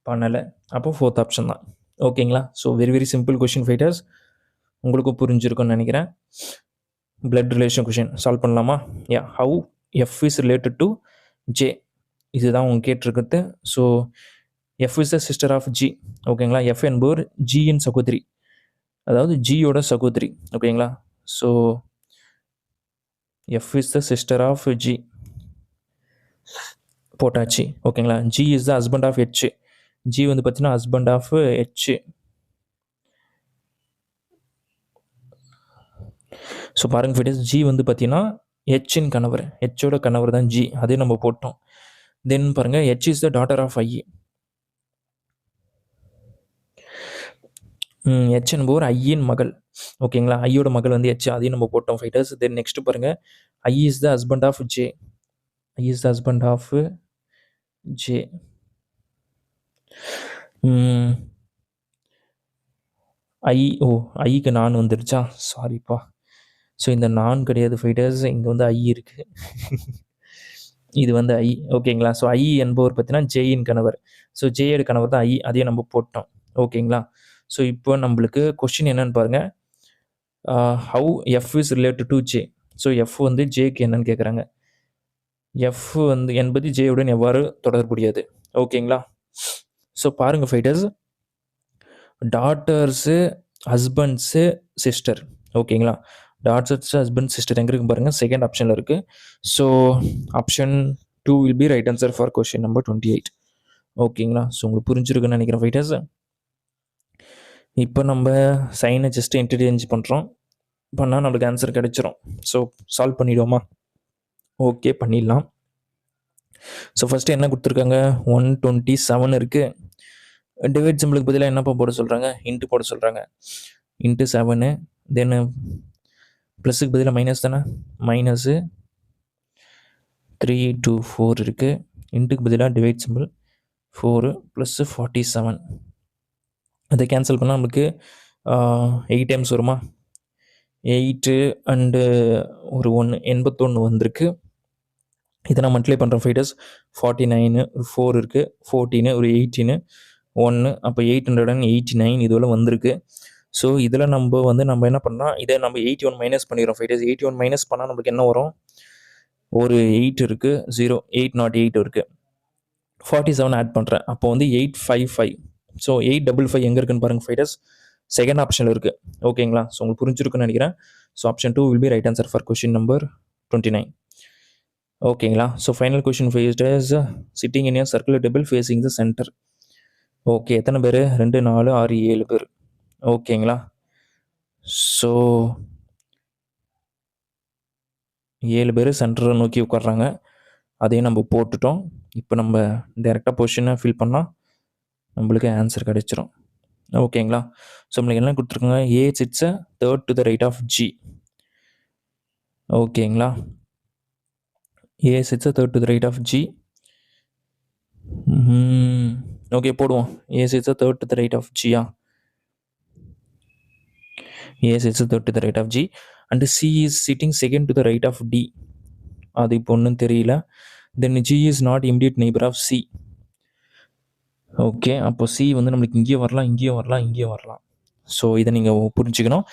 S1: பண்ணலை. அப்போ 4th ஆப்ஷன் தான். ஓகேங்களா, so very very simple question fighters. உங்களுக்கும் புரிஞ்சிருக்கும்னு நினைக்கிறேன். பிளட் ரிலேஷன் கொஷின் சால்வ் பண்ணலாமா? Yeah. How F is related to J, இதுதான் அவங்க கேட்டிருக்கிறது. So F is the sister of G. ஓகேங்களா, எஃப் என்பவர் ஜியின் சகோதரி, அதாவது ஜியோட சகோதரி. ஓகேங்களா, so F is the sister of G போட்டாச்சு. ஓகேங்களா, G is the husband of H. G வந்து பார்த்தீங்கன்னா ஹஸ்பண்ட் ஆஃப் ஹெச். ஸோ பாருங்க ஃபிட்டஸ், ஜி வந்து பார்த்தீங்கன்னா ஹெச்சின் கணவர், ஹெச்சோட கணவர் தான் ஜி, அதே நம்ம போட்டோம். தென் பாருங்கள், H is the daughter of I. H என்பவர் ஐயின் மகள். ஓகேங்களா, ஐயோட மகள் வந்து ஹெச், அதையும் நம்ம போட்டோம் ஃபைட்டர்ஸ். தென் நெக்ஸ்ட் பாருங்கள், I is the husband of J. I is the husband of J. ஐக்கு நான் வந்துருச்சா? சாரிப்பா. ஸோ இந்த நான் கிடையாது ஃபைட்டர்ஸ், இங்கே வந்து ஐ இருக்குது. இது வந்து ஐ. ஓகேங்களா, ஸோ ஐ என்பவர் பார்த்தீங்கன்னா ஜேயின் கணவர். ஸோ ஜேயோட கணவர் தான் ஐ, அதையும் நம்ம போட்டோம். ஓகேங்களா, ஸோ இப்போ நம்மளுக்கு கொஸ்டின் என்னன்னு பாருங்கள். How F is related to J. So F வந்து ஜேக்கு என்னன்னு கேட்குறாங்க. எஃப் வந்து என்பது ஜேயுடன் எவ்வாறு தொடர்புடையது? ஓகேங்களா, ஸோ பாருங்கள் ஃபைட்டர்ஸ், டாட்டர்ஸு, ஹஸ்பண்ட்ஸு, சிஸ்டர். ஓகேங்களா, டாட்டர்ஸ், ஹஸ்பண்ட், சிஸ்டர் எங்கே இருக்கு பாருங்கள், செகண்ட் ஆப்ஷனில் இருக்குது. So option 2 will be right answer for question number 28. ஓகேங்களா, ஸோ உங்களுக்கு புரிஞ்சிருக்குன்னு நினைக்கிறேன் ஃபைட்டர்ஸ். இப்போ நம்ம சைனை ஜஸ்ட்டு இன்டர்சேஞ்ச் பண்ணுறோம், பண்ணால் நம்மளுக்கு ஆன்சர் கிடைச்சிரும். ஸோ சால்வ் பண்ணிவிடுவோமா? ஓகே, பண்ணிடலாம். ஸோ ஃபஸ்ட்டு என்ன கொடுத்துருக்காங்க? 127 இருக்குது. டிவைட் சிம்பிளுக்கு பதிலாக என்னப்பா போட சொல்கிறாங்க? இன்ட்டு போட சொல்கிறாங்க. இன்ட்டு 7. தென் ப்ளஸுக்கு பதிலாக மைனஸ் தானே, -3 2 4 இருக்குது. இன்ட்டுக்கு பதிலாக டிவைட் சிம்பிள் 4 + 47. அதை கேன்சல் பண்ணால் நம்மளுக்கு 8 டைம்ஸ் வருமா? 8 அண்டு ஒரு 1 81 வந்திருக்கு. இதை நான் மல்டிப்ளை பண்ணுறேன் ஃபைட்டர்ஸ். 49 ஒரு 4 இருக்குது, 14 ஒரு 18 1, அப்போ 889 இதுவரை வந்திருக்கு. ஸோ இதில் நம்ம என்ன பண்ணால், இதை நம்ம 81 மைனஸ் பண்ணிடுறோம் ஃபைட்டர்ஸ். 81 மைனஸ் பண்ணால் நம்மளுக்கு என்ன வரும்? ஒரு 8 இருக்குது, 0 808 இருக்குது. 47 ஆட் பண்ணுறேன், அப்போ வந்து 855. ஸோ 855 எங்கே இருக்குன்னு பாருங்கள் ஃபைட்டர்ஸ், செகண்ட் ஆப்ஷனில் இருக்குது. ஓகேங்களா, ஸோ உங்களுக்கு புரிஞ்சிருக்குன்னு நினைக்கிறேன். So option 2 will be right answer for question number 29. ஓகேங்களா, so final question fighters, sitting in a circular table facing the centre. Okay, எத்தனை பேர்? 2 4 6 7 பேர். ஓகேங்களா, ஸோ 7 பேர் சென்டரை நோக்கி உட்காடுறாங்க, அதையும் நம்ம போட்டுட்டோம். இப்போ நம்ம டைரெக்டாக பொசிஷனை ஃபில் பண்ணால் நம்மளுக்கு ஆன்சர் கிடைச்சிரும். ஓகேங்களா, ஸோ நம்மளுக்கு என்ன கொடுத்துருக்காங்க? A sits third to the right of G. ஓகேங்களா, A sits third to the right of G. Okay, போடுவோம். A sits third to the right of ஜியா? Yes, it's third to the right of G, and C is sitting second to the right of D. அது இப்போ ஒன்றும் தெரியல. Then G is not immediate neighbor of C. Okay, அப்போ C வந்து நம்மளுக்கு இங்கேயும் வரலாம், இங்கேயும் வரலாம், இங்கேயும் வரலாம். ஸோ இதை நீங்கள் புரிஞ்சுக்கணும்.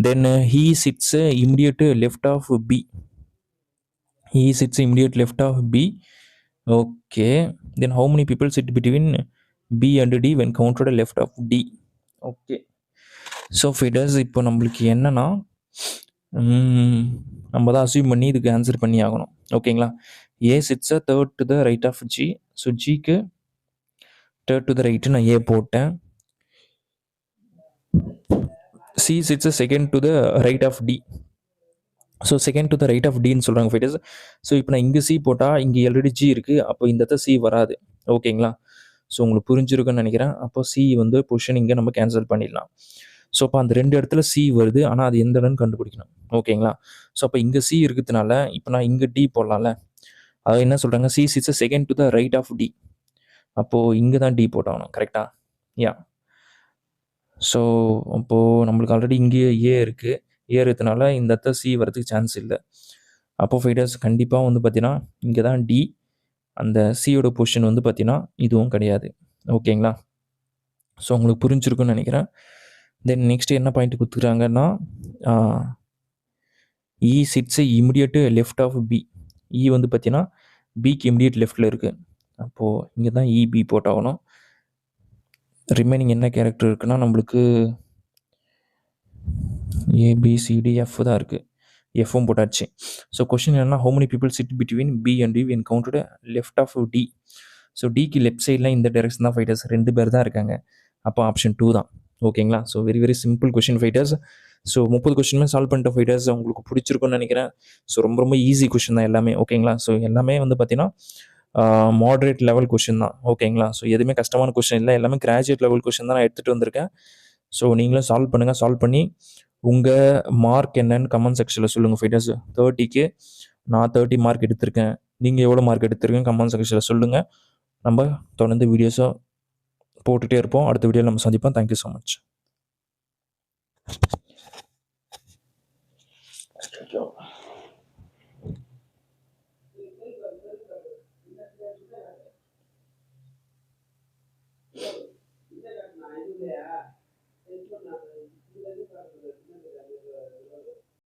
S1: Then he sits immediate left of B. He sits immediate left of B. Okay. Then how many people sit between B and D when counted left of D? Okay. So fighters இப்போ நம்மளுக்கு என்னன்னா நம்ம தான் achieve பண்ணி இதுக்கு answer பண்ணி ஆகணும். ஓகேங்களா? A sits third to the right of G. So ஜிக்கு தேர்ட் டு த ரைட்டு நான் ஏ போட்டேன். C sits second to the right of D. So second to the right of டின்னு சொல்கிறாங்க ஃபைட்டர்ஸ். ஸோ இப்போ நான் இங்கே சி போட்டால் இங்கே ஆல்ரெடி ஜி இருக்குது, அப்போ இந்த இடத்த சி வராது. ஓகேங்களா? ஸோ உங்களுக்கு புரிஞ்சிருக்குன்னு நினைக்கிறேன். அப்போ சி வந்து பொசிஷன் இங்கே நம்ம கேன்சல் பண்ணிடலாம். ஸோ அப்போ அந்த 2 இடத்துல சி வருது, ஆனால் அது எந்த இடம்னு கண்டுபிடிக்கணும். ஓகேங்களா? ஸோ அப்போ இங்கே சி இருக்கிறதுனால இப்போ நான் இங்கே டி போடலாம்ல. அது என்ன சொல்கிறாங்க, C sits second to the right of T. அப்போது இங்கே தான் டி போட்டாகணும். கரெக்டாக? யா. ஸோ அப்போது நம்மளுக்கு ஆல்ரெடி இங்கே ஏ இருக்குது. ஏ இருக்கிறதுனால இந்த இடத்த சி வரதுக்கு சான்ஸ் இல்லை. அப்போ ஃபைட்டர்ஸ் கண்டிப்பாக வந்து பார்த்தீங்கன்னா இங்கே தான் டி. அந்த சியோட பொசிஷன் வந்து பார்த்தீங்கன்னா இதுவும் கிடையாது. ஓகேங்களா? ஸோ உங்களுக்கு புரிஞ்சிருக்குன்னு நினைக்கிறேன். தென் நெக்ஸ்ட் என்ன பாயிண்ட் கொடுத்துக்கிறாங்கன்னா, E sits immediate left of B. E வந்து பார்த்தீங்கன்னா பிக்கு இமிடியேட் லெஃப்டில் இருக்குது. அப்போது இங்கே தான் இபி போட்டாகணும். ரிமைனிங் என்ன கேரக்டர் இருக்குன்னா நம்மளுக்கு ஏபிசிடிஎஃப் தான் இருக்குது. எஃப்பும் போட்டாச்சு. ஸோ கொஷின் என்னன்னா, how many people sit between B and D when counted left of D. So டிக்கு லெஃப்ட் சைடில் இந்த டைரக்ஷன் தான் ஃபைட்டர்ஸ் 2 பேர் தான் இருக்காங்க. அப்போ ஆப்ஷன் 2 தான். ஓகேங்களா? So very very simple question fighters. So 30 கொஷினுமே சால்வ் பண்ணிட்ட ஃபைட்டர்ஸ். உங்களுக்கு பிடிச்சிருக்குன்னு நினைக்கிறேன். ஸோ ரொம்ப ரொம்ப ஈஸி கொஷின் தான் எல்லாமே. ஓகேங்களா? ஸோ எல்லாமே வந்து பார்த்தீங்கன்னா மாடரேட் லெவல் கொஷின் தான். ஓகேங்களா? ஸோ எதுவுமே கஷ்டமான கொஷின் இல்லை, எல்லாமே கிராஜுவேட் லெவல் கொஷின் தான் நான் எடுத்துகிட்டு வந்திருக்கேன். ஸோ நீங்களும் சால்வ் பண்ணுங்கள். சால்வ் பண்ணி உங்கள் மார்க் என்னன்னு கமெண்ட் செக்ஷனில் சொல்லுங்கள் ஃபைட்டர்ஸ். 30க்கு நான் 30 மார்க் எடுத்திருக்கேன், நீங்கள் எவ்வளோ மார்க் எடுத்திருக்கேன் கமெண்ட் செக்ஷனில் சொல்லுங்கள். நம்ம தொடர்ந்து வீடியோஸை போட்டுகிட்டே இருப்போம். அடுத்த வீடியோவில் நம்ம சந்திப்போம். Thank you so much.